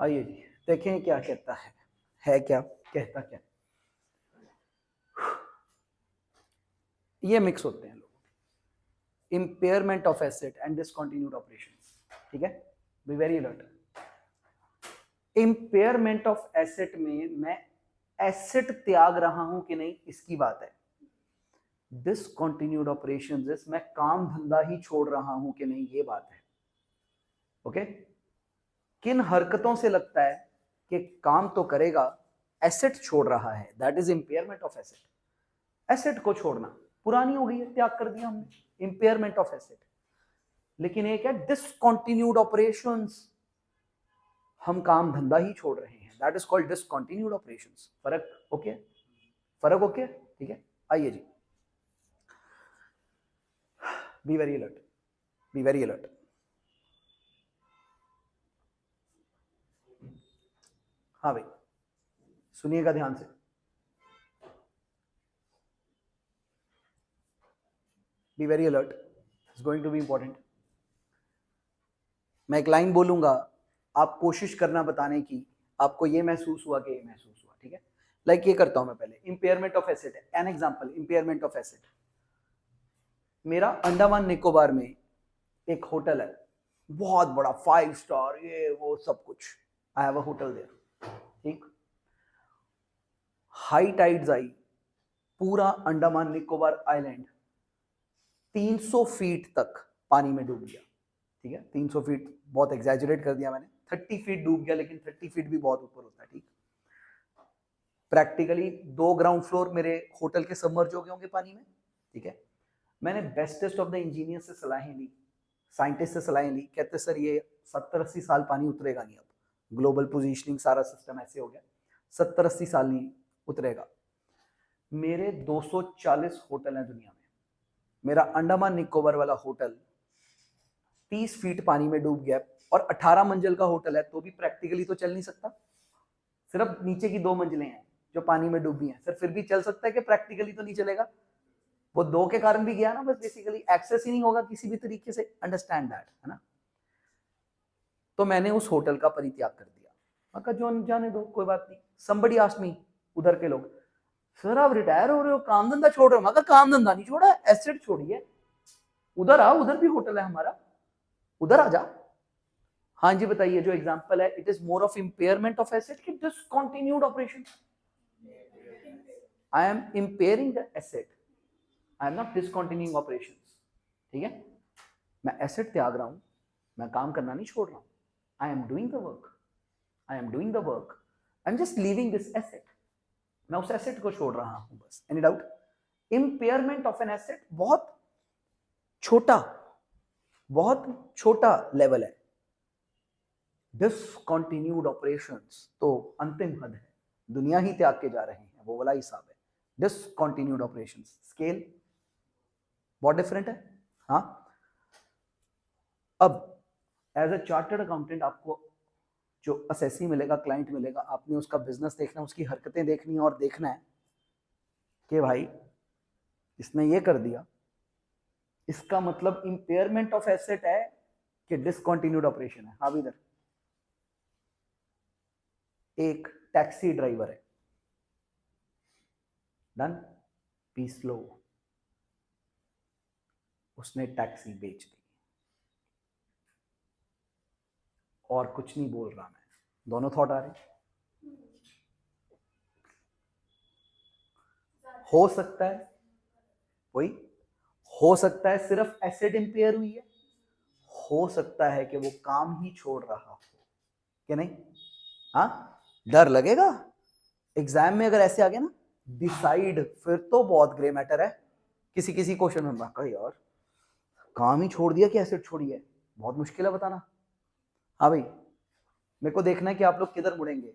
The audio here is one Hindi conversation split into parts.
आइए जी देखें क्या कहता है क्या कहता क्या। ये मिक्स होते हैं लोग। Impairment of asset and discontinued operations. ठीक है, B very alert. Impairment of asset में मैं एसेट त्याग रहा हूं कि नहीं इसकी बात है। डिसकंटिन्यूड ऑपरेशंस मैं काम धंधा ही छोड़ रहा हूं कि नहीं ये बात है। ओके, किन हरकतों से लगता है कि काम तो करेगा, एसेट छोड़ रहा है, that is impairment of asset. Asset को छोड़ना पुरानी हो गई है, त्याग कर दिया हमने, इम्पेयरमेंट ऑफ एसेट। लेकिन एक है डिसकंटिन्यूड ऑपरेशंस, हम काम धंधा ही छोड़ रहे हैं, that is called discontinued operations. फर्क ओके, फर्क ओके, ठीक है। आइए जी, be very alert, be very alert. हाँ भाई सुनिएगा ध्यान से, be very alert, it's going to be important. मैं एक लाइन बोलूंगा, आप कोशिश करना बताने की आपको ये महसूस हुआ कि ये महसूस हुआ। ठीक है, लाइक ये करता हूं मैं पहले। Impairment of asset, an example, impairment of asset. मेरा अंडमान निकोबार में एक होटल है, बहुत बड़ा 5 स्टार, ये वो सब कुछ, I have a hotel there. ठीक, हाई टाइड्स आई, पूरा अंडमान निकोबार आइलैंड 300 फीट तक पानी में डूब गया। ठीक है, 300 फीट बहुत एग्जैजरेट कर दिया मैंने, 30 फीट डूब गया, लेकिन 30 फीट भी बहुत ऊपर होता है। ठीक, प्रैक्टिकली 2 ग्राउंड फ्लोर मेरे होटल के सबमर्ज हो गए होंगे पानी में। ठीक है, मैंने बेस्टेस्ट ऑफ द इंजीनियर से सलाहें ली, साइंटिस्ट से सलाहें ली, कहते सर ये 70-80 साल पानी उतरेगा नहीं, अब ग्लोबल पोजीशनिंग सारा सिस्टम ऐसे हो गया, 70-80 साल नहीं उतरेगा। मेरे 240 होटल हैं दुनिया में, मेरा अंडमान निकोबार वाला होटल 30 फीट पानी में डूब गया, और 18 मंजिल का होटल है, तो भी प्रैक्टिकली तो चल नहीं सकता। सिर्फ नीचे की 2 मंजिलें हैं जो पानी में डूबी हैं, सर फिर भी चल सकता है कि प्रैक्टिकली तो नहीं चलेगा। वो 2 के कारण भी गया ना, बस बेसिकली एक्सेस ही नहीं होगा किसी भी तरीके से, अंडरस्टैंड दैट, है ना। तो मैंने उस होटल का परित्याग कर दिया, मैं कहा जो जाने दो, कोई बात नहीं। somebody asked me, उधर के लोग, सर आप रिटायर हो रहे हो, काम धंधा छोड़ रहे हो? मैं कहा काम धंधा नहीं छोड़ा, एसेट छोड़िए, उधर आ, उधर भी होटल है हमारा, उधर आ जा। हाँ जी बताइए, जो एग्जांपल है, it is more of impairment of asset कि discontinued operation. I am impairing the asset, I am not discontinuing operations. ठीक है, मैं एसेट त्याग रहा हूं, मैं काम करना नहीं छोड़ रहा हूं। I am doing the work, I am doing the work, I am just leaving this asset. मैं उस एसेट को छोड़ रहा हूं बस। Any doubt? Impairment of an asset बहुत छोटा, बहुत छोटा लेवल है। डिसकंटिन्यूड ऑपरेशंस तो अंतिम हद है, दुनिया ही त्याग के जा रहे हैं, वो वाला हिसाब है। डिसकंटिन्यूड ऑपरेशंस स्केल बहुत डिफरेंट है। हाँ, अब एज अ चार्टर्ड अकाउंटेंट आपको जो असेसी मिलेगा, क्लाइंट मिलेगा, आपने उसका बिजनेस देखना, उसकी हरकतें देखनी है, और देखना है कि भाई इसने ये कर दिया, इसका मतलब इंपेयरमेंट ऑफ एसेट है कि डिसकंटिन्यूड ऑपरेशन है। हाँ इधर एक टैक्सी ड्राइवर है, डन, पीस लो, उसने टैक्सी बेच दी, और कुछ नहीं बोल रहा मैं, दोनों थॉट आ रहे। हो सकता है वही, हो सकता है सिर्फ एसेट इंपेयर हुई है, हो सकता है कि वो काम ही छोड़ रहा हो, कि नहीं? हाँ, डर लगेगा एग्जाम में अगर ऐसे आ गया ना, डिसाइड, फिर तो बहुत ग्रे मैटर है। किसी किसी क्वेश्चन में कहा यार काम ही छोड़ दिया कि एसेट छोड़ी है, बहुत मुश्किल है बताना। हाँ भाई, मेरे को देखना है कि आप लोग किधर मुड़ेंगे।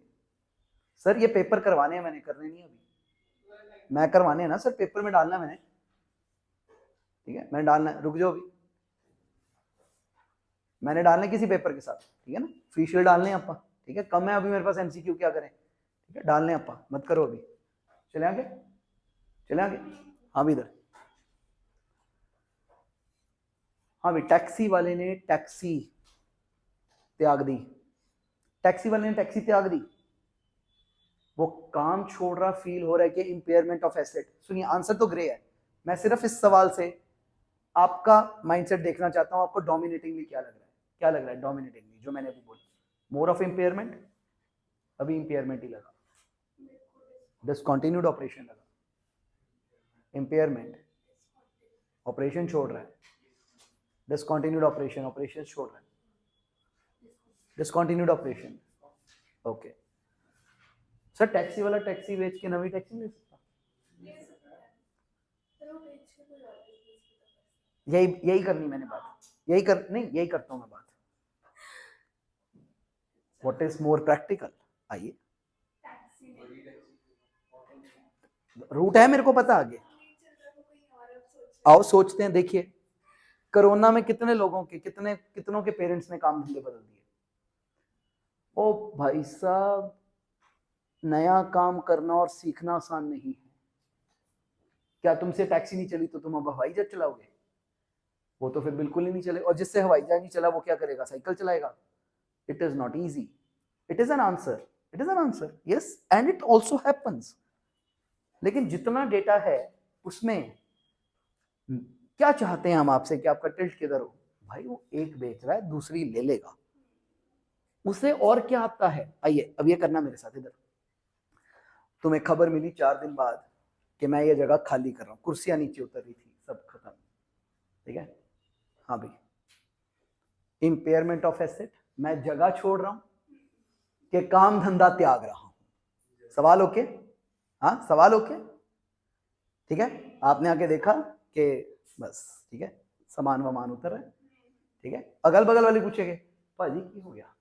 सर ये पेपर करवाने हैं मैंने, करने नहीं अभी, मैं करवाने हैं ना सर, पेपर में डालना मैंने। ठीक है, मैंने डालना है, रुक जाओ अभी, मैंने डालने किसी पेपर के साथ। ठीक है ना, फ्री शील्ड डालने हैं आपा। ठीक है, कम है अभी मेरे पास एमसीक्यू, क्या करें। ठीक है, डालने आपा, मत करो अभी, चले आगे, चले आगे। हाँ भी इधर, हाँ भी टैक्सी वाले ने टैक्सी त्याग दी, टैक्सी वाले ने टैक्सी त्याग दी, वो काम छोड़ रहा, फील हो रहा है कि इम्पेयरमेंट ऑफ एसेट। सुनिए आंसर तो ग्रे है, मैं सिर्फ इस सवाल से आपका माइंडसेट देखना चाहता हूं, आपको डोमिनेटिंगली क्या लग रहा है, क्या लग रहा है डोमिनेटिंगली जो मैंने अभी बोला, मोर ऑफ इम्पेयरमेंट, अभी इम्पेयरमेंट ही लगा, डिसकंटिन्यूड ऑपरेशन लगा, इम्पेयरमेंट, ऑपरेशन छोड़ रहा है, डिसकंटिन्यूड ऑपरेशन, ऑपरेशन छोड़ रहा है, discontinued operation. Okay sir, taxi वाला टैक्सी बेच के नवी टैक्सी ले सकता, यही करनी मैंने बात, यही करता हूं मैं बात। व्हाट इज मोर प्रैक्टिकल, आइए रूट है मेरे को पता, आगे आओ सोचते हैं। देखिए कोरोना में कितने लोगों के कितनों के पेरेंट्स ने काम धंधे बदल दिए। ओ भाई साहब, नया काम करना और सीखना आसान नहीं है। क्या तुमसे टैक्सी नहीं चली तो तुम अब हवाई जहाज चलाओगे? वो तो फिर बिल्कुल ही नहीं चले, और जिससे हवाई जहाज नहीं चला वो क्या करेगा, साइकिल चलाएगा? It is not easy, it is an answer, it is an answer, yes, and it also happens. लेकिन जितना डेटा है उसमें क्या चाहते हैं हम आपसे कि आपका टिल्ट किधर हो? भाई वो एक बेच रहा है, दूसरी ले लेगा, उसे और क्या आता है। आइए अब ये करना मेरे साथ इधर। तुम्हें खबर मिली 4 दिन बाद कि मैं ये जगह खाली कर रहा हूँ, कुर्सियां नीचे उतर रही थी, सब खत्म, ठीक है? हाँ भाई, इम्पेयरमेंट ऑफ एसेट, मैं जगह छोड़ रहा हूं कि काम धंधा त्याग रहा हूं? सवाल ओके? हाँ सवाल ओके, ठीक है? आपने आके देखा कि बस ठीक है, सामान वामान उतर रहा है, ठीक है? अगल बगल वाले पूछेंगे भाजी की हो गया,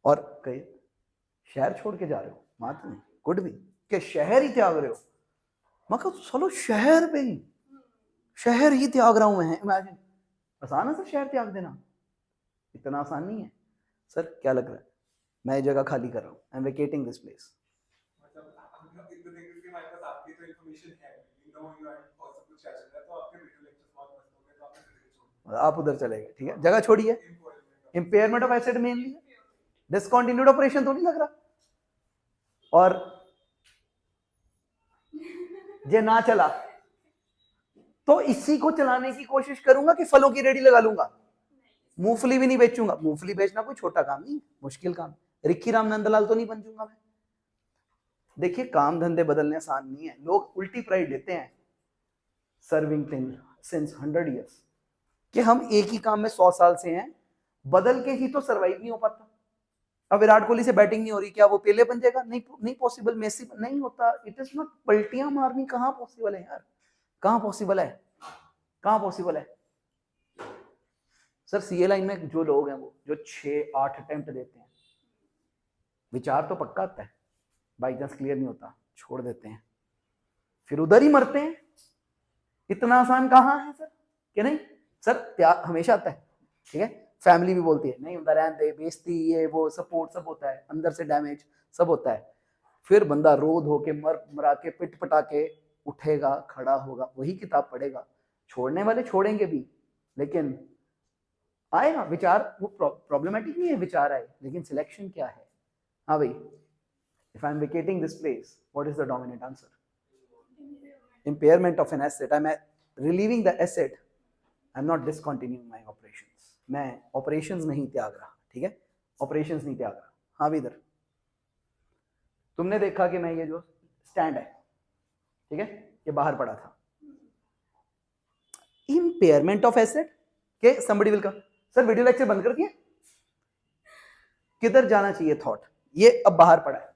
और कहे शहर छोड़ के जा रहे हो, मात नहीं कुछ भी कि शहर ही त्याग रहे हो। मैं कहा चलो शहर पे ही, शहर ही त्याग रहा हूं मैं, इमेजिन, आसान है सर शहर त्याग देना? इतना आसान नहीं है सर। क्या लग रहा है? मैं ये जगह खाली कर रहा हूँ, आई एम वेकेटिंग दिस प्लेस। आप उधर चले गए, ठीक है, जगह छोड़िए, impairment of asset mainly, discontinued operation तो नहीं लग रहा, और ये ना चला तो इसी को चलाने की कोशिश करूंगा कि फलों की रेडी लगा लूंगा, मूंगफली भी नहीं बेचूंगा। मूंगफली बेचना कोई छोटा काम नहीं, मुश्किल काम, रिक्की राम नंदलाल तो नहीं बन जाऊंगा मैं। देखिए काम धंधे बदलने आसान नहीं है, लोग उल्टी प्राइड लेते हैं सर्विंग थिंग सिंस 100 years कि हम एक ही काम में 100 साल से हैं, बदल के ही तो सरवाइव नहीं हो पाता। अब विराट कोहली से बैटिंग नहीं हो रही, क्या वो पेले बन जाएगा? नहीं पॉसिबल, मेसी नहीं होता, इट इज नॉट, पलटियां मारनी कहां पॉसिबल है यार, कहां पॉसिबल है, कहां पॉसिबल है सर? सीए लाइन में जो लोग हैं वो जो 6-8 अटेम्प्ट देते हैं, विचार तो पक्का आता है, बाई चांस क्लियर नहीं होता छोड़ देते हैं, फिर उधर ही मरते हैं। इतना आसान कहां है सर? कि नहीं सर, त्याग हमेशा आता है, ठीक है? फैमिली भी बोलती है नहीं उधर रहने दे, बेइज्जती, ये वो, सपोर्ट सब होता है, अंदर से डैमेज सब होता है, फिर बंदा रो धो के मरा के पिट पटा के उठेगा, खड़ा होगा, वही किताब पढ़ेगा। छोड़ने वाले छोड़ेंगे भी, लेकिन आएगा विचार, वो प्रॉब्लमेटिक नहीं है विचार आए, लेकिन सिलेक्शन क्या है? हाँ भाई, if I am vacating this place, what is the dominant answer? Impairment of an asset, I am relieving the asset, I am not discontinuing my operations, मैं ऑपरेशंस नहीं त्याग रहा, ठीक है? ऑपरेशंस नहीं त्याग रहा। हाँ भी इधर तुमने देखा कि मैं ये जो स्टैंड है, ठीक है, ये बाहर पड़ा था, इम्पेयरमेंट ऑफ एसेट के somebody will come, sir video lecture बंद कर दिया, किधर जाना चाहिए थॉट, ये अब बाहर पड़ा है,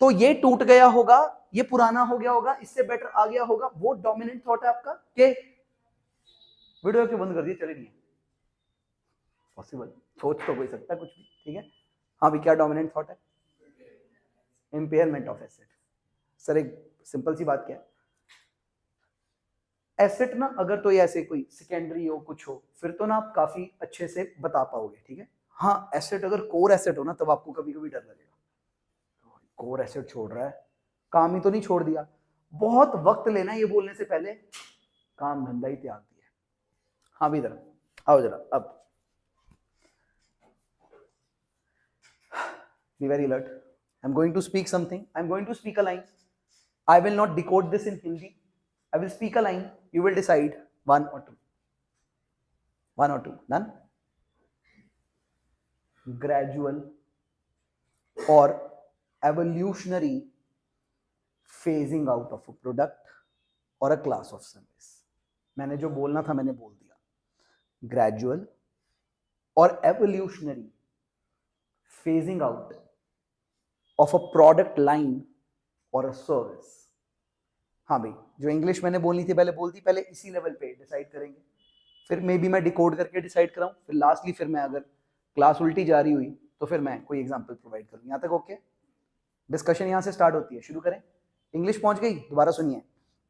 तो ये टूट गया होगा, ये पुराना हो गया होगा, इससे बेटर आ गया होगा, वो डोमिनेंट थॉट है आपका कि वीडियो लेक्चर बंद कर दिया, चले नहीं पॉसिबल, सोच तो कोई सकता है कुछ भी, ठीक है? हाँ भी क्या डोमिनेंट थॉट है? Impairment of asset. सर एक सिंपल सी बात क्या है, एसेट ना अगर तो ये ऐसे कोई सेकेंडरी हो कुछ हो, फिर तो ना आप काफी अच्छे से बता पाओगे, ठीक है? हाँ एसेट अगर कोर एसेट हो ना, तब आपको कभी कभी डर लगेगा, कोर एसेट छोड़ रहा है, काम ही तो नहीं छोड़ दिया। बहुत वक्त लेना ये बोलने से पहले काम धंधा ही त्याग दिया। हाँ भी इधर आओ जरा। अब Be very alert. I'm going to speak something. I'm going to speak a line. I will not decode this in Hindi. I will speak a line. You will decide one or two. One or two. None? Gradual or evolutionary phasing out of a product or a class of service. मैंने जो बोलना था मैंने बोल दिया. Gradual or evolutionary phasing out of a product line or a service. हाँ भाई, जो इंग्लिश मैंने बोलनी थी पहले बोल दी, पहले इसी लेवल पे डिसाइड करेंगे, फिर मे बी मैं डिकोड करके डिसाइड कराऊं, फिर लास्टली फिर मैं अगर क्लास उल्टी जा रही हुई तो फिर मैं कोई एग्जांपल प्रोवाइड करूं. यहाँ तक ओके? डिस्कशन यहाँ से स्टार्ट होती है. शुरू करें. इंग्लिश पहुंच गई? दोबारा सुनिए.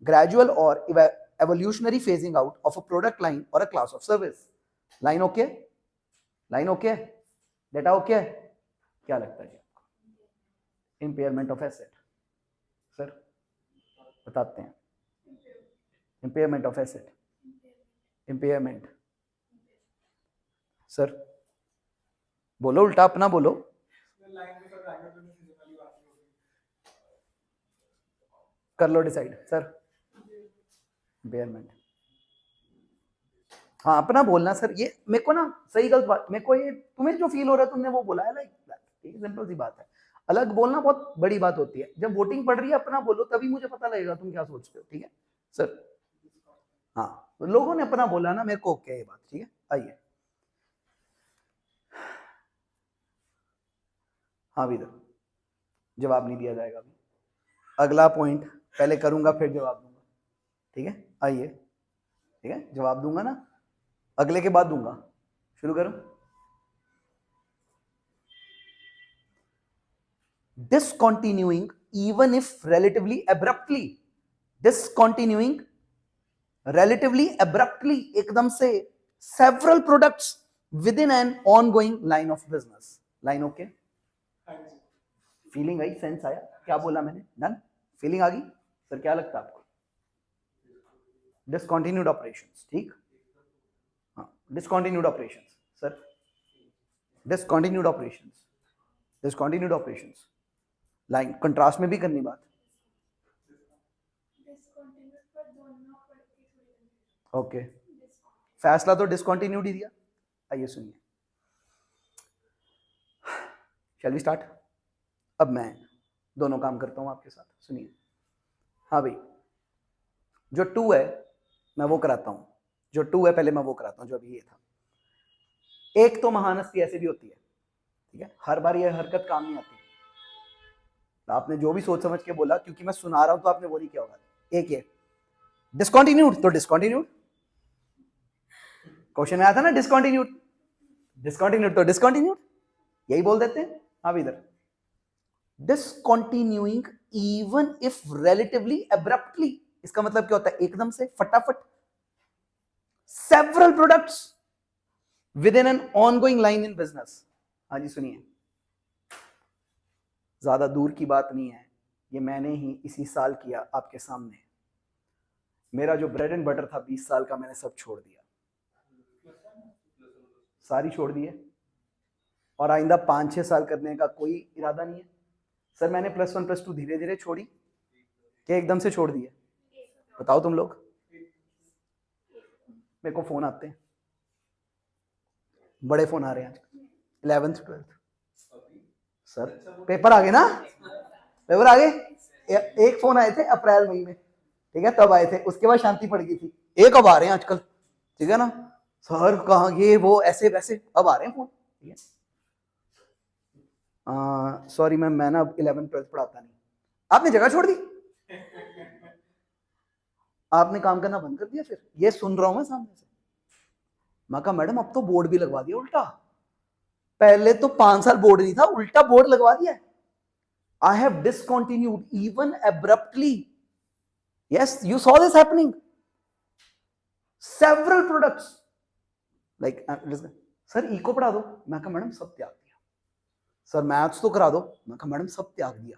ग्रेजुअल और evolutionary phasing out of a product line और a class of service. Line okay? Line okay? Data okay? क्या लगता है? Impairment of asset. सर बताते हैं. Impairment of asset. Impairment. Sir बोलो, उल्टा अपना बोलो. कर लो डिसाइड. Sir impairment. हाँ अपना बोलना सर. ये मेरे को ना सही गलत बात, मेरे को ये तुम्हें जो फील हो रहा है तुमने वो बोला है. लाइक सिंपल सी बात है. अलग बोलना बहुत बड़ी बात होती है. जब वोटिंग पड़ रही है अपना बोलो, तभी मुझे पता लगेगा तुम क्या सोचते हो. ठीक है सर? हाँ तो लोगों ने अपना बोला ना, मेरे को ओके ये बात. ठीक है आइए. हाँ विदर, जवाब नहीं दिया जाएगा अभी. अगला पॉइंट पहले करूंगा फिर जवाब दूंगा. ठीक है आइए. ठीक है जवाब दूंगा ना, अगले के बाद दूंगा. शुरू करूं. Discontinuing even if relatively abruptly. Discontinuing relatively abruptly, एकदम से several products within an ongoing line of business. Line okay? Feeling I? Sense आया? क्या बोला मैंने? नन? फीलिंग आ गई? सर क्या लगता है आपको? Discontinued operations. ठीक. हाँ discontinued operations. Sir discontinued operations. Discontinued operations. Line contrast में भी करनी बात. ओके फैसला तो डिसकंटिन्यूड ही दिया. आइए सुनिए. Shall we start? अब मैं दोनों काम करता हूं आपके साथ. सुनिए. हाँ भाई, जो टू है मैं वो कराता हूं. जो टू है पहले मैं वो कराता हूं जो अभी ये था. एक तो महानस्ती ऐसे भी होती है. ठीक है, हर बार ये हरकत काम नहीं आती. तो आपने जो भी सोच समझ के बोला, क्योंकि मैं सुना रहा हूं तो आपने वो नहीं किया होगा. एक ये डिसकंटिन्यूड तो डिसकंटिन्यूड. क्वेश्चन में आया था ना डिसकंटिन्यूड. डिसकंटिन्यूड तो डिसकंटिन्यूड यही बोल देते हैं. हाँ इधर discontinuing even if relatively abruptly, इसका मतलब क्या होता है? एकदम से फटाफट. several products within an ongoing line in business. हाँ जी सुनिए. ज्यादा दूर की बात नहीं है, ये मैंने ही इसी साल किया आपके सामने. मेरा जो ब्रेड एंड बटर था 20 साल का, मैंने सब छोड़ दिया. सारी छोड़ दी है, और आइंदा 5-6 साल करने का कोई इरादा नहीं है. सर मैंने +1 +2 धीरे धीरे छोड़ी कि एकदम से छोड़ दिए? बताओ तुम लोग. मेरे को फोन आते हैं, बड़े फोन आ रहे हैं आजकल. 11th 12th. सर पेपर आ गए ना, पेपर आ गए. एक फोन आए थे अप्रैल मई में. ठीक है तब आए थे, उसके बाद शांति पड़ गई थी. एक अब आ रहे हैं आजकल. ठीक है ना सर, कहाँ ये वो ऐसे वैसे अब आ रहे हैं फोन. ठीक है सॉरी मैम, मैं ना 11th 12th पढ़ाता नहीं. आपने जगह छोड़ दी, आपने काम करना बंद कर दिया. फिर ये सुन रहा हूं मैं सामने से. मैं कहा मैडम अब तो बोर्ड भी लगवा दिया उल्टा. पहले तो 5 साल बोर्ड नहीं था, उल्टा बोर्ड लगवा दिया. I have discontinued even abruptly. Yes you saw this happening. Several products like sir इको पढ़ा दो. मैं कहा मैडम सब त्याग दिया. सर मैथ्स तो करा दो. मैं कहा मैडम सब त्याग दिया.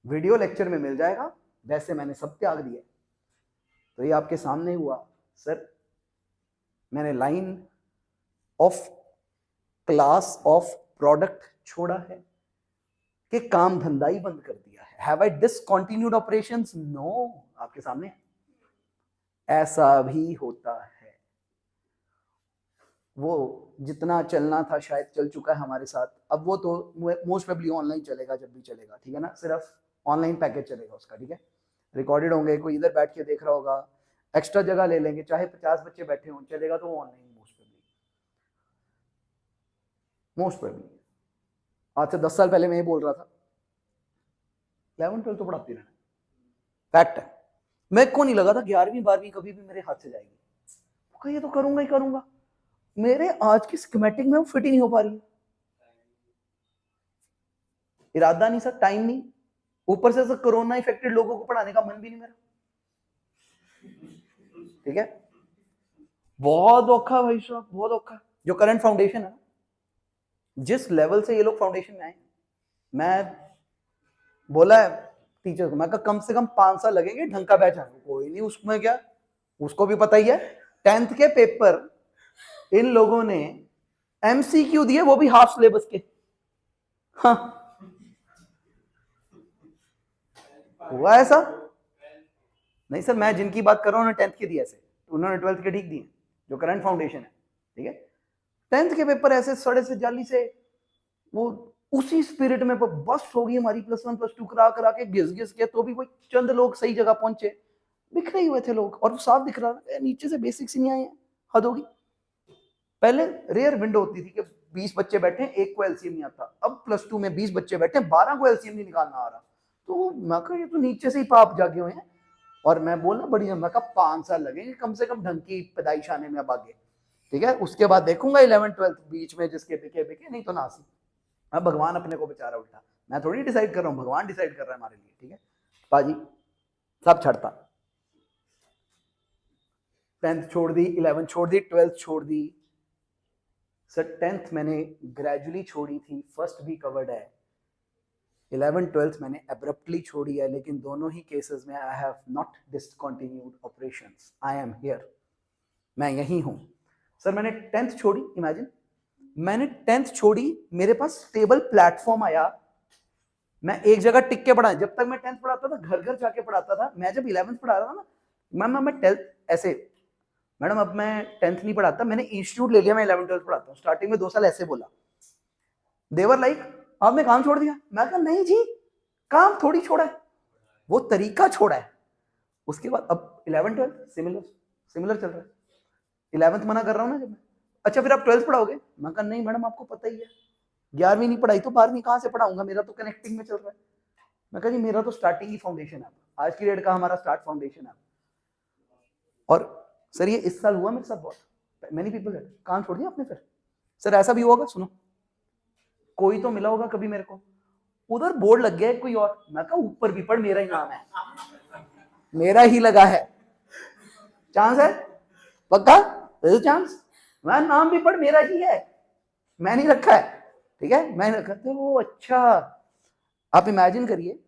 वीडियो लेक्चर में मिल जाएगा, वैसे मैंने सब त्याग दिया. तो ये आपके सामने हुआ. सर मैंने line of class of product छोड़ा है, कि काम धंधा ही बंद कर दिया है। Have I discontinued operations? No, आपके सामने ऐसा भी होता है। वो जितना चलना था शायद चल चुका है हमारे साथ, अब वो तो मोस्ट प्रोबेबली ऑनलाइन चलेगा जब भी चलेगा, ठीक है ना, सिर्फ ऑनलाइन पैकेज चलेगा उसका, ठीक है, रिकॉर्डेड होंगे, कोई इधर बैठ के देख रहा होगा, एक्स्ट्रा जगह ले लेंगे, चाहे 50 बच्चे बैठे हों, चलेगा तो ऑनलाइन मोस्ट प्रोबेबली। आज से 10 साल पहले मैं ये बोल रहा था, 11 12 तो पढ़ाती रहना, फैक्ट है। मैं को नहीं लगा था 11वीं 12वीं कभी भी मेरे हाथ से जाएगी, ये तो करूंगा ही करूंगा, मेरे आज की स्कीमेटिक में वो फिट ही नहीं हो पा रही है। इरादा नहीं सर, टाइम नहीं, ऊपर से सर कोरोना इफेक्टेड लोगों को पढ़ाने का मन भी नहीं मेरा, ठीक है, बहुत औखा भाई साहब, बहुत औखा। जो करंट फाउंडेशन है, जिस लेवल से ये लोग फाउंडेशन में आए, मैं बोला है टीचर को, मैं कहा कम से कम 5 साल लगेंगे ढंग का बैच आने, कोई नहीं, उसमें क्या, उसको भी पता ही है 10th के पेपर इन लोगों ने एमसीक्यू दिए, वो भी हाफ सिलेबस के। हाँ, हुआ ऐसा? नहीं सर, मैं जिनकी बात कर रहा हूँ उन्होंने 10th के दिए ऐसे, उन्होंने 12th के ठीक दिए, जो करंट फाउंडेशन है, ठीक है। 10th के पेपर ऐसे सड़े से जाली से, वो उसी स्पिरिट में बस हो गई हमारी +1 +2 करा करा के घिस के, तो भी कोई चंद लोग सही जगह पहुंचे, बिखरे हुए थे लोग, और साफ दिख रहा है नीचे से बेसिक्स ही नहीं आए हैं, हद होगी। पहले रेयर विंडो होती थी कि 20 बच्चे बैठे, एक को एलसीएम नहीं आता, अब +2 में 20 बच्चे बैठे, 12 को एलसीएम नहीं निकालना आ रहा, तो मैं कहा ये तो नीचे से ही पाप जागे हुए हैं। और मैं बोलना बड़ी, मैं कहा 5 साल लगेंगे कम से कम ढंग की पैदाइश आने में अब आगे, ठीक है, उसके बाद देखूंगा 11 12 बीच में जिसके बिके बिके, नहीं तो नासी। अब भगवान अपने को बेचारा उल्टा, मैं थोड़ी डिसाइड कर रहा हूँ, भगवान डिसाइड कर रहा है हमारे लिए, ठीक है पाजी, सब छड़ता। 10th छोड़ दी, 11th छोड़ दी, 12th छोड़ दी सर। 10th मैंने ग्रेजुअली छोड़ी थी, फर्स्ट भी कवर्ड है, 11th 12th मैंने एब्रप्टली छोड़ी है, लेकिन दोनों ही केसेस में आई have not discontinued operations, I am here, मैं यही हूं सर। मैंने 10th छोड़ी, इमेजिन, मैंने 10th छोड़ी, मेरे पास स्टेबल प्लेटफॉर्म आया, मैं एक जगह टिक के पढ़ा, जब तक मैं 10th पढ़ाता था घर घर जाके पढ़ाता था, मैं जब 11th पढ़ा रहा था ना, मैं 10th ऐसे, मैडम अब मैं 10th नहीं पढ़ाता, मैंने इंस्टीट्यूट ले लिया, मैं 11 12 पढ़ाता हूँ, स्टार्टिंग में 2 साल ऐसे बोला, देवर लाइक आपने काम छोड़ दिया, मैं कहा नहीं जी, काम थोड़ी छोड़ा है, वो तरीका छोड़ा है। उसके बाद अब 11 12 सिमिलर चल रहा है, 11th मना कर रहा हूँ ना जब मैं, अच्छा फिर आप 12th पढ़ाओगे, मैं कहा नहीं मैडम आपको पता ही है, 11वीं नहीं पढ़ाई तो 12वीं कहाँ से पढ़ाऊंगा, मेरा तो कनेक्टिंग में चल रहा है। मैं कहा जी मेरा तो स्टार्टिंग ही फाउंडेशन है, आज की डेट का हमारा स्टार्ट फाउंडेशन है। और सर ये इस साल हुआ मेरे साथ, बहुत मैनी पीपल है, काम छोड़ दिया आपने फिर, सर ऐसा भी होगा, सुनो, कोई तो मिला होगा कभी मेरे को, उधर बोर्ड लग गया कोई और, मैं कहा ऊपर भी पढ़, मेरा ही नाम है, मेरा ही लगा है, चांस है पक्का, चांस, मैं नाम भी पढ़, मेरा ही है, मैं नहीं रखा है, ठीक है, मैं रखा था वो। अच्छा आप इमेजिन करिए,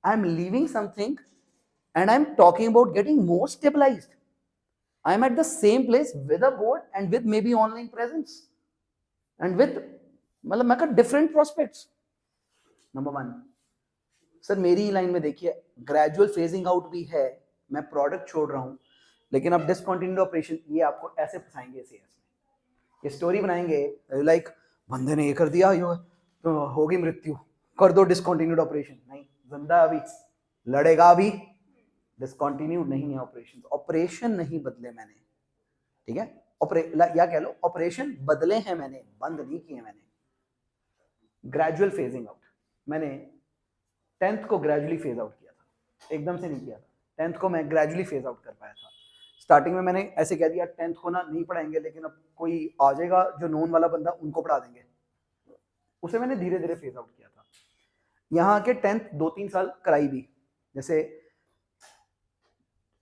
I am leaving something and I am talking about getting more stabilised, I am at the same place with a board and with maybe online presence and with मतलब मैं कहा different prospects। नंबर 1 सर मेरी ही लाइन में देखिए, ग्रेजुअल फेजिंग आउट भी है, मैं प्रोडक्ट छोड़ रहा हूं, लेकिन अब डिसकंटिन्यूड ऑपरेशन, ये आपको ऐसे फंसाएंगे CS में, ये स्टोरी बनाएंगे लाइक बंदे ने ये कर दिया, यो तो होगी मृत्यु, कर दो डिसकंटिन्यूड ऑपरेशन, नहीं जिंदा अभी, लड़ेगा अभी, डिसकंटिन्यूड नहीं है ऑपरेशन, ऑपरेशन नहीं बदले मैंने, ठीक है, या कह लो ऑपरेशन बदले हैं मैंने, बंद नहीं किए मैंने। ग्रेजुअल फेजिंग आउट, मैंने 10th को ग्रेजुअली फेज आउट किया था, एकदम से नहीं किया था, 10th को मैं ग्रेजुअली फेज आउट कर पाया था। स्टार्टिंग में मैंने ऐसे कह दिया 10th को ना नहीं पढ़ाएंगे, लेकिन अब कोई आ जाएगा जो नोन वाला बंदा, उनको पढ़ा देंगे, उसे मैंने धीरे धीरे फेज आउट किया था। यहाँ के 10th 2-3 साल कराई भी, जैसे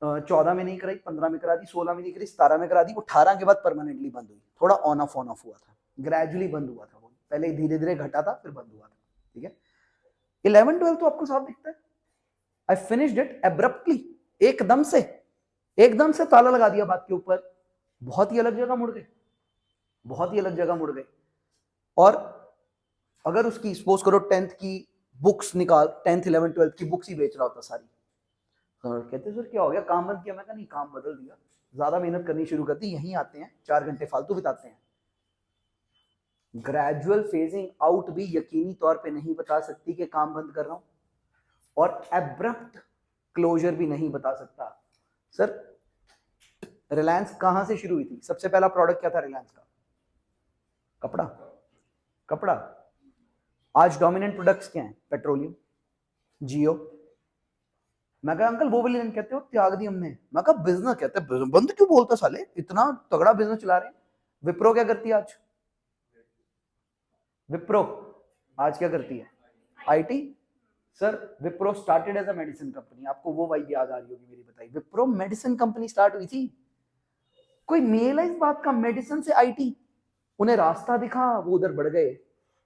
14 में नहीं कराई, 15 में करा दी, 16 में नहीं करी, 17 में करा दी, 18 के बाद परमानेंटली बंद हुई, थोड़ा ऑन ऑफ हुआ था, ग्रेजुअली बंद हुआ था वो, पहले धीरे धीरे घटा था फिर बंद हुआ था, ठीक है। 11 12 तो आपको साफ दिखता है, आई फिनिश्ड इट एब्रप्टली, एकदम से ताला लगा दिया बात के ऊपर, बहुत ही अलग जगह मुड़ गए, बहुत ही अलग जगह मुड़ गए। और अगर उसकी सपोज करो 10th की बुक्स निकाल, 10th 11th 12th की बुक्स ही बेच रहा होता सारी। सर कहते सर क्या हो गया, काम बंद किया? मैं कहा नहीं, काम बदल दिया, ज्यादा मेहनत करनी शुरू कर दी, यहीं आते हैं 4 घंटे फालतू बिताते हैं। ग्रेजुअल फेजिंग आउट भी यकीनी तौर पे नहीं बता सकती कि काम बंद कर रहा हूं, और एब्रप्ट क्लोजर भी नहीं बता सकता। सर रिलायंस कहां से शुरू हुई थी? सबसे पहला प्रोडक्ट क्या था रिलायंस का? कपड़ा। कपड़ा। आज डोमिनेंट प्रोडक्ट्स क्या हैं? पेट्रोलियम, जियो। मैं कहा अंकल वो वाली, कहते हो त्याग दी हमने। मैं कहा बिजनेस, कहते हैं बंद क्यों बोलता साले, इतना तगड़ा बिजनेस चला रहे हैं। विप्रो क्या करती है आज? विप्रो आज क्या करती है? IT. Sir Wipro started as a medicine company, आपको वो वाइब याद आ रही होगी मेरी, बताइए। विप्रो मेडिसिन कंपनी स्टार्ट हुई थी, कोई मेल है इस बात का? मेडिसिन से आईटी। उन्हें रास्ता दिखा वो उधर बढ़ गए,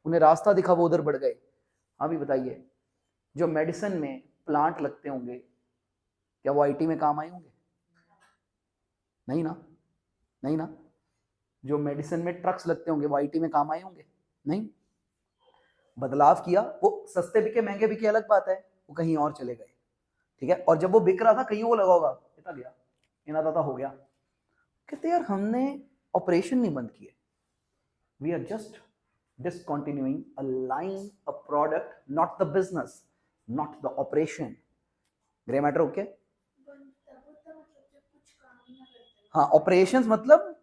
उन्हें रास्ता दिखा वो उधर बढ़ गए। हाँ भी बताइए, जो मेडिसिन में प्लांट लगते होंगे क्या वो आईटी में काम आए होंगे? नहीं ना, नहीं ना। जो मेडिसिन में ट्रक्स लगते होंगे वो आईटी में काम आए होंगे? नहीं। बदलाव किया, वो सस्ते बिके महंगे बिके अलग बात है, वो कहीं और चले गए, ठीक है। और जब वो बिक रहा था कहीं वो लगा होगा, इतना गया, इतना दादा हो गया। कहते यार हमने ऑपरेशन नहीं बंद किए, we are just discontinuing a line, a product, not the business, not the operation. Grey matter okay? हाँ, ऑपरेशंस मतलब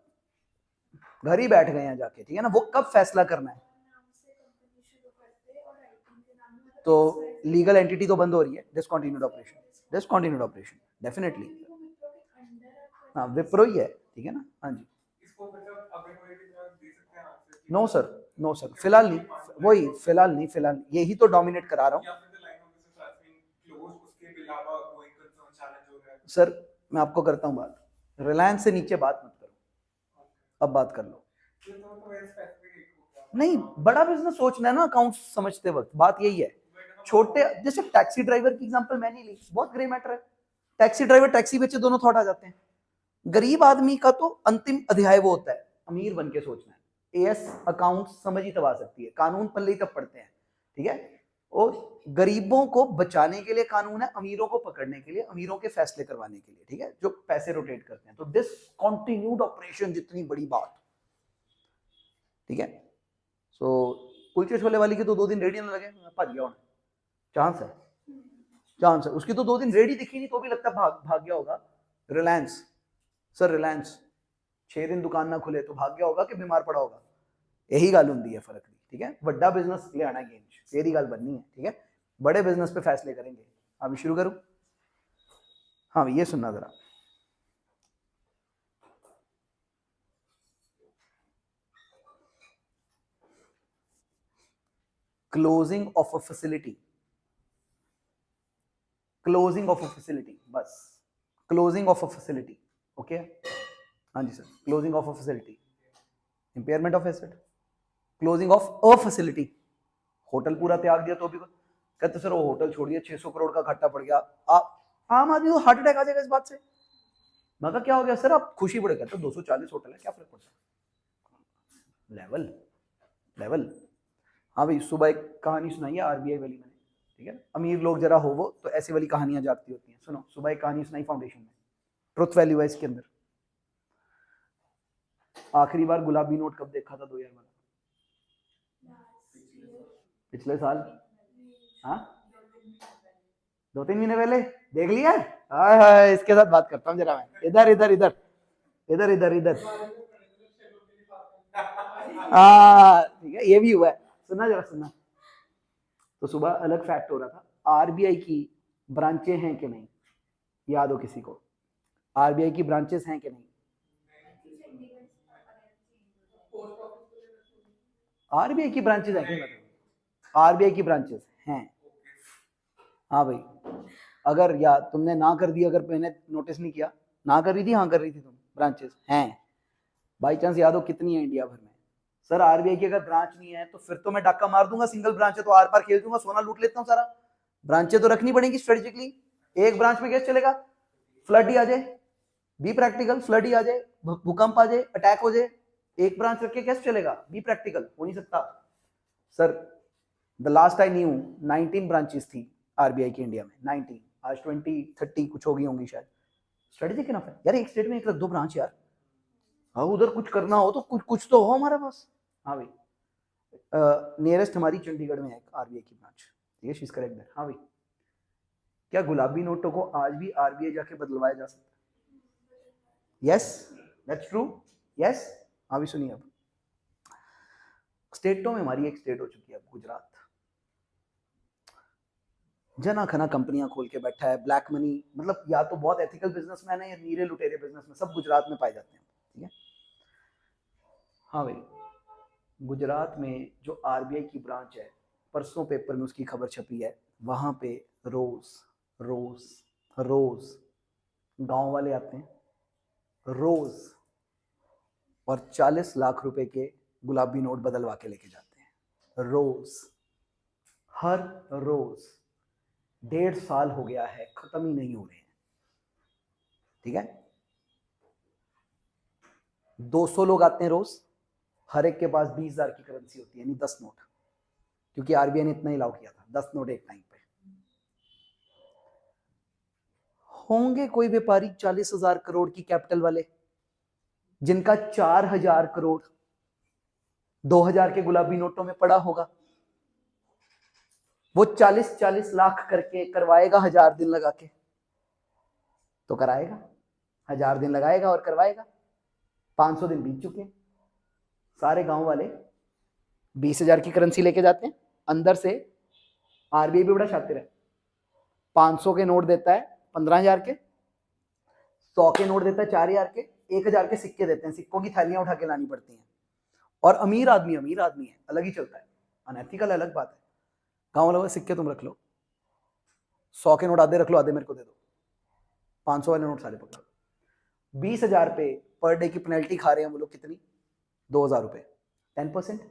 घर ही बैठ गए हैं जाके, ठीक है ना। वो कब फैसला करना है? तो लीगल एंटिटी तो बंद हो रही है, discontinued operation, discontinued operation definitely. हाँ विप्रो ही है, ठीक है ना। हाँ जी। नो सर, नो सर, फिलहाल नहीं, वही फिलहाल नहीं, फिलहाल यही तो डोमिनेट करा रहा हूँ सर। मैं आपको करता हूँ बात, रिलायंस से नीचे बात मत करो, अब बात कर लो। नहीं, बड़ा बिजनेस सोचना है ना अकाउंट समझते वक्त, बात यही है। छोटे जैसे टैक्सी ड्राइवर की एग्जांपल मैंने ली, बहुत ग्रे मैटर है। टैक्सी ड्राइवर टैक्सी बेचे, दोनों थॉट आ जाते हैं। गरीब आदमी का तो अंतिम अध्याय वो होता है, अमीर बन के सोचना है। एएस अकाउंट समझ ही तब आ सकती है, कानून पल्ले ही तब पढ़ते हैं, ठीक है। और गरीबों को बचाने के लिए कानून है, अमीरों को पकड़ने के लिए, अमीरों के फैसले करवाने के लिए, ठीक है, जो पैसे रोटेट करते हैं। तो डिसकंटिन्यूड ऑपरेशन जितनी बड़ी बात, ठीक है। सो कुलचे छोले वाली की तो 2 दिन रेडी ना लगे, भज गया, चांस है, चांस है उसकी तो 2 दिन रेडी दिखी नहीं तो भी लगता भाग गया होगा। रिलायंस, सर रिलायंस 6 दिन दुकान ना खुले तो भाग गया होगा कि बीमार पड़ा होगा? यही गल होंगी है, फर्क नहीं, ठीक है। बड़ा बिजनेस ले आना गेम, तेरी गल बननी है, ठीक है। बड़े बिजनेस पे फैसले करेंगे। अभी शुरू करूं? हाँ ये सुनना जरा, closing of a facility, closing of a facility, बस closing of a facility, okay. हाँ जी sir, closing of a facility, impairment of asset, closing of a facility. Hotel पूरा त्याग दिया तो भी कहते सर वो होटल छोड़ दिया, 600 करोड़ का घाटा पड़ गया। आम आदमी को हार्ट अटैक आ जाएगा इस बात से। मैं कहा क्या हो गया सर, आप खुशी बड़े, कहते 240 होटल है, क्या फर्क पड़ता है, लेवल लेवल। हाँ भाई, सुबह एक कहानी सुनाई है आरबीआई वाली मैंने, ठीक है। अमीर लोग जरा हो वो तो ऐसी वाली कहानियां जागती होती हैं। सुनो, सुबह एक कहानी सुनाई फाउंडेशन में, ट्रुथ वैल्यू है इसके अंदर। आखिरी बार गुलाबी नोट कब देखा था 2000 वाला? पिछले साल? हाँ 2-3 महीने पहले देख लिया। हाय हाय, इसके साथ बात करता हूँ जरा मैं, इधर इधर इधर इधर इधर इधर। हाँ ठीक है, ये भी हुआ है, सुनना जरा सुनना। तो सुबह अलग फैक्ट हो रहा था, आरबीआई की ब्रांचें हैं कि नहीं, याद हो किसी को? आरबीआई की ब्रांचेस हैं कि नहीं? आरबीआई की ब्रांचेस हैं कि? आरबीआई की ब्रांचेस हैं। हाँ भाई, अगर या तुमने ना कर दी, अगर मैंने नोटिस नहीं किया, ना कर रही थी, हाँ कर रही थी तुम, ब्रांचेस हैं। बाई चांस याद हो कितनी है इंडिया भर में? सर आरबीआई की अगर ब्रांच नहीं है तो फिर तो मैं डाका मार दूंगा, सिंगल ब्रांच है तो आर पार खेल दूंगा, सोना लूट लेता हूँ सारा। ब्रांचें तो रखनी पड़ेगी स्ट्रेटेजिकली। एक ब्रांच में कैसे चलेगा? फ्लड ही आ जाए, बी प्रैक्टिकल, फ्लड ही आ जाए, भूकंप आ जाए, अटैक हो जाए, एक ब्रांच रख के कैसे चलेगा? बी प्रैक्टिकल, हो नहीं सकता। Sir the last I knew 19 branches थी आरबीआई की इंडिया में, 19, आज 20-30 कुछ होगी होंगी शायद। स्ट्रेटेजिक इनफ है यार, एक स्टेट में एक रख दो ब्रांच यार, हाँ उधर कुछ करना हो तो कुछ तो हो हमारे पास। हाँ भाई, नियरेस्ट हमारी चंडीगढ़ में है आरबीआई की ब्रांच, ठीक है, शी इज करेक्ट देयर। हाँ भाई, क्या गुलाबी नोटों को आज भी आरबीआई जाके बदलवाया जा सकता है? Yes, that's true, yes. हाँ भी सुनिए, अब स्टेटों में हमारी एक स्टेट हो चुकी है अब, गुजरात। जना खना कंपनियां खोल के बैठा है, ब्लैक मनी, मतलब या तो बहुत एथिकल बिजनेसमैन है या नीरे लुटेरे बिजनेसमैन, सब गुजरात में पाए जाते हैं, ठीक है। हाँ भाई, गुजरात में जो आरबीआई की ब्रांच है, परसों पेपर में उसकी खबर छपी है, वहां पे रोज रोज रोज गांव वाले आते हैं रोज, और 40 लाख रुपए के गुलाबी नोट बदलवा के लेके जाते हैं रोज, हर रोज। 1.5 साल हो गया है, खत्म ही नहीं हो रहे हैं, ठीक है। 200 लोग आते हैं रोज, हर एक के पास 20,000 की करेंसी होती है, यानी 10 नोट, क्योंकि आरबीआई ने इतना ही अलाउ किया था, 10 नोट एक टाइम पे। होंगे कोई व्यापारी 40,000 करोड़ की कैपिटल वाले, जिनका 4,000 करोड़ 2,000 के गुलाबी नोटों में पड़ा होगा, वो 40-40 लाख करके करवाएगा 1000 दिन लगा के, तो कराएगा, 1000 दिन लगाएगा और करवाएगा। 500 दिन बीत चुके हैं, सारे गांव वाले 20,000 की करेंसी लेके जाते हैं, अंदर से आरबीआई भी बड़ा शातिर है, 500 के नोट देता है 15,000 के, 100 के नोट देता है 4,000 के, 1,000 के सिक्के देते हैं, सिक्कों की थैलियां उठा के लानी पड़ती हैं। और अमीर आदमी है, अलग ही चलता है, अनएथिकल अलग बात है। गांव वालों के सिक्के तुम रख लो, 100 के नोट आधे रख लो, आधे मेरे को दे दो, 500 वाले नोट सारे पकड़ो। 20,000 पे पर डे की पेनल्टी खा रहे हैं वो लोग, कितनी? 2,000 रुपए, 10%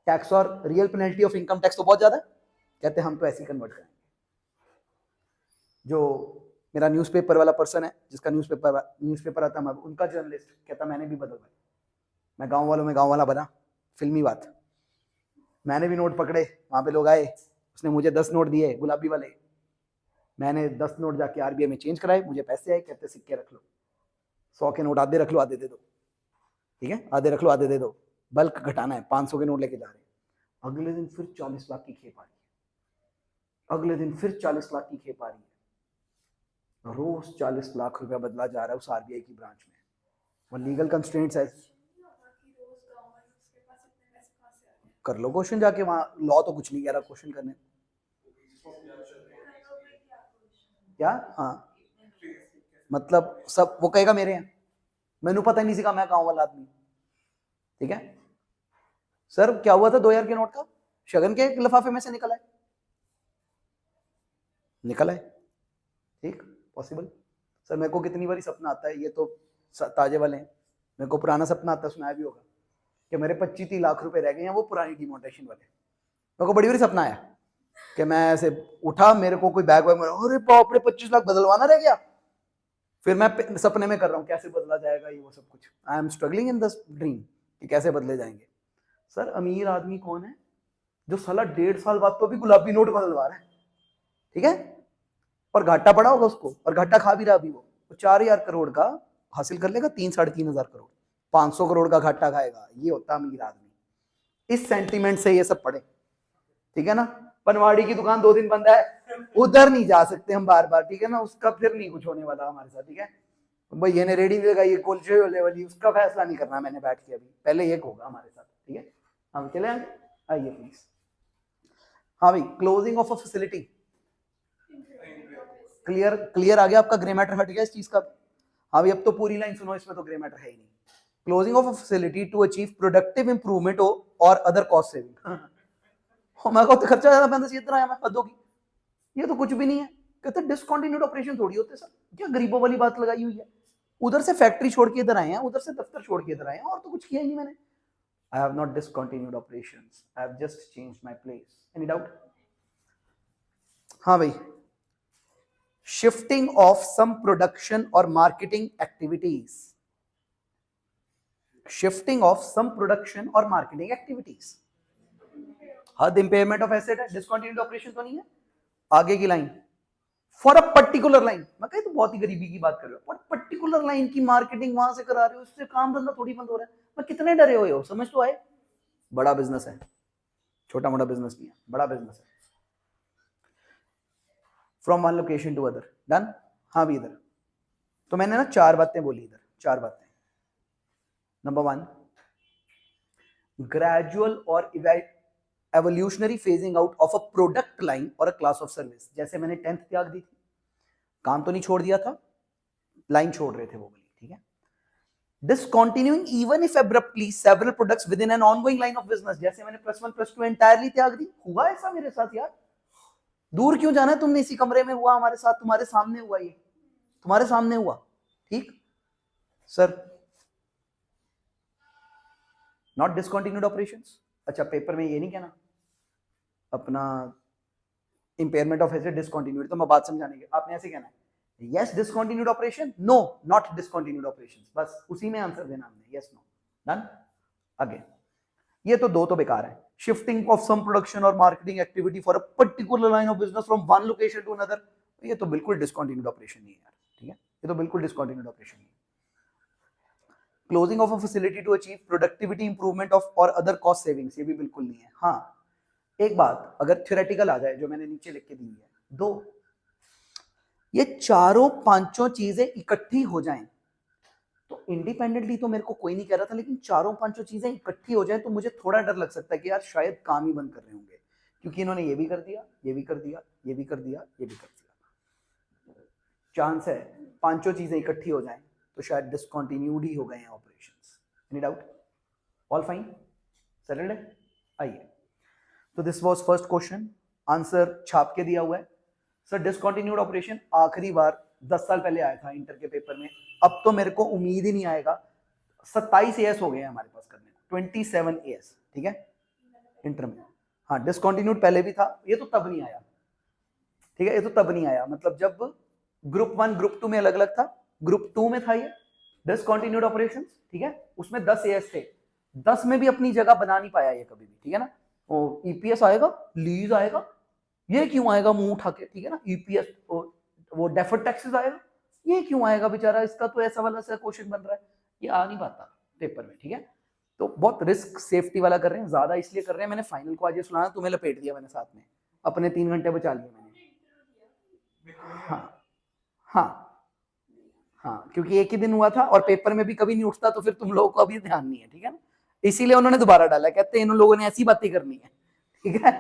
टैक्स, और real penalty of income tax तो बहुत ज्यादा है, कहते हैं हम तो ऐसे ही कन्वर्ट करेंगे। जो मेरा न्यूज़पेपर वाला पर्सन है, जिसका न्यूज़पेपर आता है, उनका जर्नलिस्ट कहता मैंने भी बदलवाया, मैं गांव वालों में गांव वाला बना, फिल्मी बात, मैंने भी नोट पकड़े, वहां पे लोग आए, उसने मुझे 10 नोट दिए गुलाबी वाले, मैंने 10 नोट जाके आरबीआई में चेंज कराए, मुझे पैसे आए, कहते सिक्के रख लो, 100 के नोट आधे रख लो आधे दे दो, ठीक है, आधे रख लो आधे दे दो, बल्क घटाना है, 500 के नोट लेके जा रहे हैं। अगले दिन फिर 40 लाख की खेप आ रही है, अगले दिन फिर 40 लाख की खेप आ रही है, रोज 40 लाख रुपया बदला जा रहा है उस आरबीआई की ब्रांच में। वो लीगल कंस्ट्रेंट्स है, कर लो क्वेश्चन जाके, वहां लॉ तो कुछ नहीं कह रहा क्वेश्चन करने, क्या? हाँ, मतलब सब वो कहेगा मेरे हैं, मैंने पता ही नहीं सीखा, मैं गांव वाला आदमी, ठीक है। सर क्या हुआ था 2,000 के नोट का? शगन के लिफाफे में से निकला है, ठीक, पॉसिबल। सर मेरे को कितनी बारी सपना आता है, ये तो ताजे वाले हैं, मेरे को पुराना सपना आता है, सुनाया भी होगा, कि मेरे 25-30 लाख रुपए रह गए हैं, वो पुरानी डिमोनेटाइजेशन वाले। मेरे को बड़ी बारी सपना आया कि मैं ऐसे उठा, मेरे को कोई बैग वैग, अरे बाप रे 25 लाख बदलवाना रह गया, फिर मैं सपने में कर रहा हूँ कैसे बदला जाएगा ये वो सब कुछ, I am struggling in this dream कि कैसे बदले जाएंगे। सर अमीर आदमी कौन है जो साला 1.5 साल बाद तो भी गुलाबी नोट बदलवा रहा है, ठीक है, और घाटा पड़ा होगा उसको, और घाटा खा भी रहा अभी वो 4,000 करोड़ का हासिल कर लेगा, 3-3,500 करोड़, 500 करोड़ का घाटा खाएगा, ये होता अमीर आदमी। इस सेंटीमेंट से ये सब पढ़े, ठीक है ना। पनवाड़ी की दुकान 2 दिन बंद है, उधर नहीं जा सकते हम बार बार, ठीक है ना, उसका फिर नहीं कुछ होने वाला हमारे साथ, ठीक है। भाई ये ने रेडी लगाई कुलचे वाली, उसका फैसला नहीं करना मैंने बैठ के, अभी पहले एक होगा हमारे साथ, ठीक है। हम चले आइए प्लीज। हाँ भाई, closing of a facility, clear आ गया आपका, ग्रे मैटर हट गया इस चीज का। हाँ भाई, अब तो पूरी लाइन सुनो, इसमें तो ग्रे मैटर है ही नहीं। Closing of a facility to achieve productive improvement और अदर कॉस्ट सेविंग। मैं कहता खर्चा ज्यादा पैंतीस इतना आया, मैं हद होगी, ये तो कुछ भी नहीं है। कहते डिसकंटिन्यूड ऑपरेशन थोड़ी होते सर, क्या गरीबों वाली बात लगाई हुई है, उधर से फैक्ट्री छोड़ के इधर आए हैं, उधर से दफ्तर छोड़ के इधर आए हैं, और तो कुछ किया ही नहीं मैंने। I have not discontinued operations, I have just changed my place. Any doubt? हाँ भाई, शिफ्टिंग ऑफ सम प्रोडक्शन और marketing activities, shifting of some production और मार्केटिंग एक्टिविटीज। हद इंपेयरमेंट ऑफ एसेट है, डिसकंटिन्यूड ऑपरेशन तो नहीं है। आगे की line for a particular line, मैं कही तो बहुत ही गरीबी की बात कर रहे हो, पर्टिकुलर लाइन की मार्केटिंग वहां से करा रहे हो, इससे काम धंधा थोड़ी बंद हो रहा है। मैं कितने डरे हुए हो, समझ तो आए। बड़ा बिजनेस है, छोटा मोटा बिजनेस नहीं है, बड़ा बिजनेस है। From one location to other, done. हाँ भी इधर तो मैंने ना 4 बातें बोली, इधर 4 बातें। नंबर 1, ग्रेजुअल और evolutionary phasing out of a product line और अ क्लास ऑफ सर्विस। जैसे मैंने 10th त्याग दी थी, काम तो नहीं छोड़ दिया था, लाइन छोड़ रहे थे वो वाली, ठीक है। Discontinuing even if abruptly several products with in an ongoing line of business. जैसे मैंने +1 +2 एंटायरली त्याग दी। हुआ ऐसा मेरे साथ यार, दूर क्यों जाना है, तुमने इसी कमरे में हुआ हमारे साथ, तुम्हारे सामने हुआ, ये तुम्हारे सामने हुआ, ठीक सर। Not discontinued operations. अच्छा, पेपर में ये नहीं कहना अपना इंपेयरमेंट ऑफ एसेट डिसकंटिन्यूड, तो मैं बात समझाने के, आपने ऐसे कहना है yes discontinued operation, no not discontinued operations, बस उसी में आंसर देना हमने, यस नो, डन। आगे ये तो 2 तो बेकार है। शिफ्टिंग ऑफ सम प्रोडक्शन और marketing activity for a particular line of business from one location to another, ये तो बिल्कुल डिसकंटिन्यूड ऑपरेशन नहीं है यार, ठीक है, ये तो बिल्कुल डिसकंटिन्यूड ऑपरेशन नहीं है। Closing of a facility to achieve productivity improvement of और अदर कॉस्ट सेविंग्स, ये भी बिल्कुल नहीं है। हाँ, एक बात अगर थ्योरेटिकल आ जाए, जो मैंने नीचे लिख के दी है, 2, ये चारों पांचों चीजें इकट्ठी हो जाएं, तो इंडिपेंडेंटली तो मेरे को कोई नहीं कह रहा था, लेकिन चारों पांचों चीजें इकट्ठी हो जाएं तो मुझे थोड़ा डर लग सकता है कि यार शायद काम ही बंद कर रहे होंगे, क्योंकि इन्होंने ये भी कर दिया, ये भी कर दिया, ये भी कर दिया, ये भी कर दिया। चांस है पांचों चीजें इकट्ठी हो जाएं तो शायद डिसकंटिन्यूड ही हो गए हैं operations. Any doubt? All fine, settled है। आइए, तो this was first question, answer छाप के दिया हुआ है। सर डिसकंटिन्यूड ऑपरेशन आखिरी बार 10 साल पहले आया था इंटर के पेपर में, अब तो मेरे को उम्मीद ही नहीं आएगा। 27 एएस हो गए हैं हमारे पास करने को, 27 एएस, ठीक है, इंटर में। हाँ, डिसकंटिन्यूड पहले भी था, ये तो तब नहीं आया, ठीक है, ये तो तब नहीं आया, मतलब जब ग्रुप 1 ग्रुप 2 में अलग अलग था, ग्रुप 2 में था ये डिसकंटिन्यूड ऑपरेशंस, ठीक है, उसमें 10 एएस थे, 10 में भी अपनी जगह बना नहीं पाया ये कभी भी, ठीक है ना। वो ईपीएस आएगा, लीज आएगा, ये क्यों आएगा मुंह उठा के, ठीक है ना, ईपीएस, वो डेफर्ड टैक्सेस आएगा, ये क्यों आएगा बेचारा, इसका तो ऐसा वाला सा क्वेश्चन बन रहा है, ये आ नहीं पाता पेपर में, ठीक है। तो बहुत रिस्क सेफ्टी वाला कर रहे हैं, ज्यादा इसलिए कर रहे हैं, मैंने फाइनल को आज ये सुनाया, तुम्हें लपेट दिया मैंने साथ में, अपने 3 घंटे बचा लिए मैंने। हाँ हाँ हाँ, क्योंकि एक ही दिन हुआ था और पेपर में भी कभी नहीं उठता, तो फिर तुम लोगों को अभी ध्यान नहीं है, ठीक है ना, इसीलिए उन्होंने दोबारा डाला, कहते हैं इन लोगों ने ऐसी बातें करनी है, ठीक है,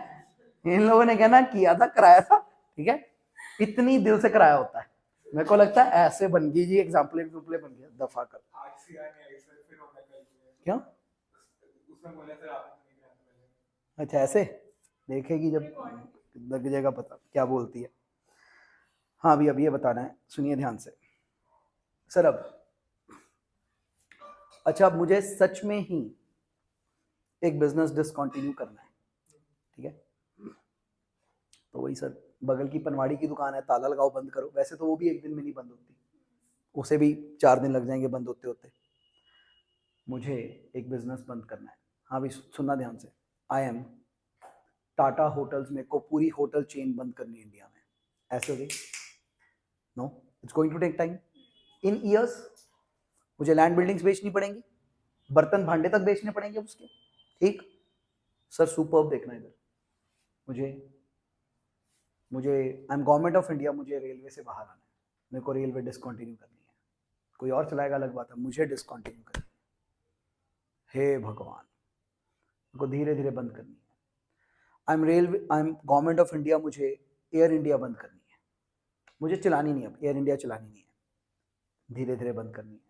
इन लोगों ने कहना किया था, कराया था, ठीक है, इतनी दिल से कराया होता है, मेरे को लगता है ऐसे बन गई जी, एग्जाम्पल बन गया, दफा कर। क्यों? अच्छा ऐसे देखेगी जब लग जाएगा पता क्या बोलती है। हाँ अभी ये बताना है, सुनिए ध्यान से सर। अब अच्छा, अब मुझे सच में ही एक बिजनेस डिसकंटिन्यू करना है, ठीक है, तो वही सर, बगल की पनवाड़ी की दुकान है, ताला लगाओ बंद करो, वैसे तो वो भी एक दिन में नहीं बंद होती, उसे भी 4 दिन लग जाएंगे बंद होते होते। मुझे एक बिजनेस बंद करना है। हाँ भी सुनना ध्यान से, आई एम टाटा होटल्स, मेरे को पूरी होटल चेन बंद करनी है इंडिया में, ऐसे हो गई, no it's going to take time, in years मुझे लैंड बिल्डिंग्स बेचनी पड़ेंगी, बर्तन भांडे तक बेचने पड़ेंगे उसके, ठीक सर, सुपर्ब देखना इधर, मुझे I am government of India, मुझे रेलवे से बाहर आना है, मेरे को रेलवे डिसकंटिन्यू करनी है, कोई और चलाएगा अलग बात है, मुझे डिसकंटिन्यू करनी है, हे भगवान, को धीरे धीरे बंद करनी है। I am government of India, मुझे एयर इंडिया बंद करनी है, मुझे चलानी नहीं, अब एयर इंडिया चलानी नहीं है, धीरे धीरे बंद करनी है।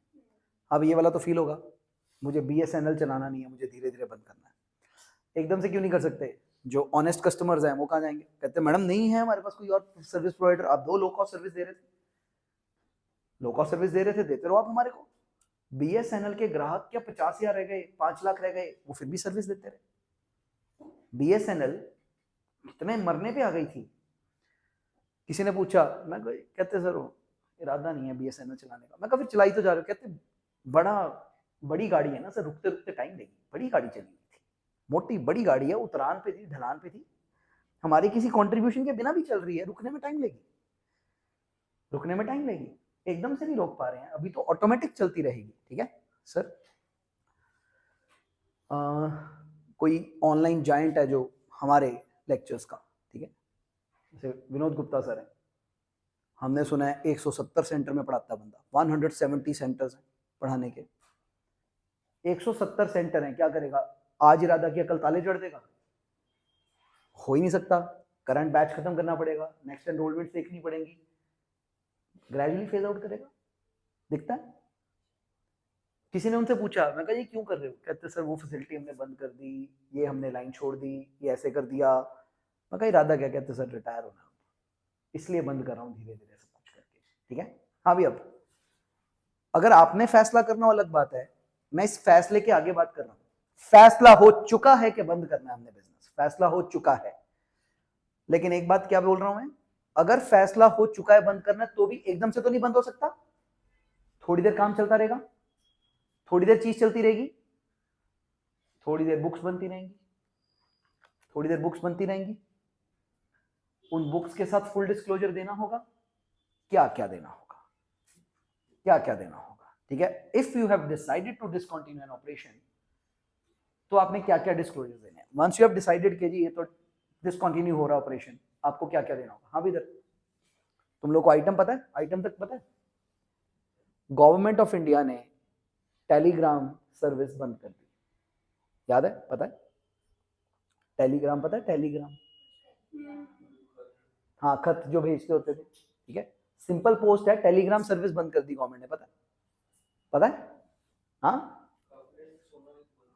अब ये वाला तो फील होगा, मुझे BSNL चलाना नहीं है, मुझे धीरे धीरे बंद करना है। एकदम से क्यों नहीं कर सकते, जो ऑनेस्ट कस्टमर्स हैं वो कहाँ जाएंगे, कहते मैडम नहीं है हमारे पास कोई और सर्विस प्रोवाइडर, आप 2 लो कॉस्ट सर्विस दे रहे थे, लो कॉस्ट सर्विस दे रहे थे, देते रहो आप हमारे को। BSNL के ग्राहक क्या 50,000 रह गए, 5 लाख रह गए, वो फिर भी सर्विस देते रहे। BSNL कितने मरने पे आ गई थी, किसी ने पूछा, मैं कहते सर इरादा नहीं है BSNL चलाने का, मैं फिर चलाई तो जा रहे हो, कहते बड़ी गाड़ी है ना सर, रुकते रुकते टाइम देगी, बड़ी गाड़ी चली हुई थी, मोटी बड़ी गाड़ी है, उतरान पे थी, ढलान पे थी, हमारी किसी कंट्रीब्यूशन के बिना भी चल रही है, रुकने में टाइम लेगी, रुकने में टाइम लेगी, एकदम से नहीं रोक पा रहे हैं, अभी तो ऑटोमेटिक चलती रहेगी। ठीक है सर, कोई ऑनलाइन जायंट है जो हमारे लेक्चर्स का, ठीक है, जैसे विनोद गुप्ता सर है, हमने सुना है 170 सेंटर में पढ़ाता बंदा, 170 सेंटर्स हैं पढ़ाने के, 170 सेंटर हैं, क्या करेगा, आज इरादा किया कल ताले जड़ देगा, हो ही नहीं सकता, करंट बैच खत्म करना पड़ेगा, नेक्स्ट एनरोलमेंट देखनी पड़ेंगी, ग्रेजुअली फेज आउट करेगा, दिखता है। किसी ने उनसे पूछा, मैं कहा ये क्यों कर रहे हो, कहते सर वो फैसिलिटी हमने बंद कर दी, ये हमने लाइन छोड़ दी, ये ऐसे कर दिया, मैं कहा इरादा क्या, कहते सर रिटायर होना, इसलिए बंद कर रहा हूँ धीरे धीरे सब कुछ करके। ठीक है, हाँ भी, अब अगर आपने फैसला करना अलग बात है, मैं इस फैसले के आगे बात कर रहा हूँ, फैसला हो चुका है कि बंद करना है हमने बिजनेस, फैसला हो चुका है, लेकिन एक बात क्या बोल रहा हूं मैं, अगर फैसला हो चुका है बंद करना तो भी एकदम से तो नहीं बंद हो सकता, थोड़ी देर काम चलता रहेगा, थोड़ी देर चीज चलती रहेगी, थोड़ी देर बुक्स बनती रहेंगी, थोड़ी देर बुक्स बनती रहेंगी, उन बुक्स के साथ फुल डिस्क्लोजर देना होगा, क्या क्या देना होगा, क्या क्या देना होगा। ठीक है, if you have decided to discontinue an operation, तो आपने क्या क्या डिस्क्लोजर देने हैं, वंस यू हैव डिसाइडेड कि जी ये तो डिसकंटिन्यू हो रहा ऑपरेशन, आपको क्या क्या देना होगा। हाँ भी, तुम लोग को आइटम पता है, आइटम तक पता है, गवर्नमेंट ऑफ इंडिया ने टेलीग्राम सर्विस बंद कर दी, याद है, पता है, टेलीग्राम पता है, टेलीग्राम, हाँ खत जो भेजते होते थे, ठीक है, सिंपल पोस्ट है, टेलीग्राम सर्विस बंद कर दी गवर्नमेंट ने, पता है, पता है, हाँ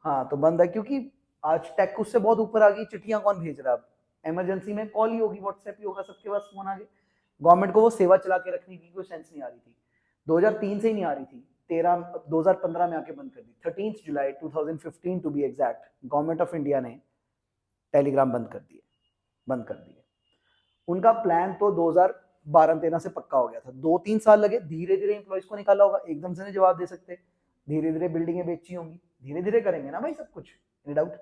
हाँ, तो बंद है क्योंकि आज टेक उससे बहुत ऊपर आ गई, चिट्ठियां कौन भेज रहा है, अब इमरजेंसी में कॉल ही होगी, व्हाट्सएप ही होगा, सबके पास फोन आ गए, गवर्नमेंट को वो सेवा चला के रखने की कोई सेंस नहीं आ रही थी, 2003 से ही नहीं आ रही थी, 2015 में आके बंद कर दी, 13 जुलाई 2015 to be exact, government of India ने टेलीग्राम बंद कर दिए, बंद कर दिए। उनका प्लान तो 2012-13 से पक्का हो गया था, 2-3 साल लगे, धीरे धीरे एम्प्लॉइज को निकाला होगा, एकदम से नहीं जवाब दे सकते, धीरे धीरे बिल्डिंगें बेची होंगी, धीरे धीरे करेंगे ना भाई सब कुछ, any doubt,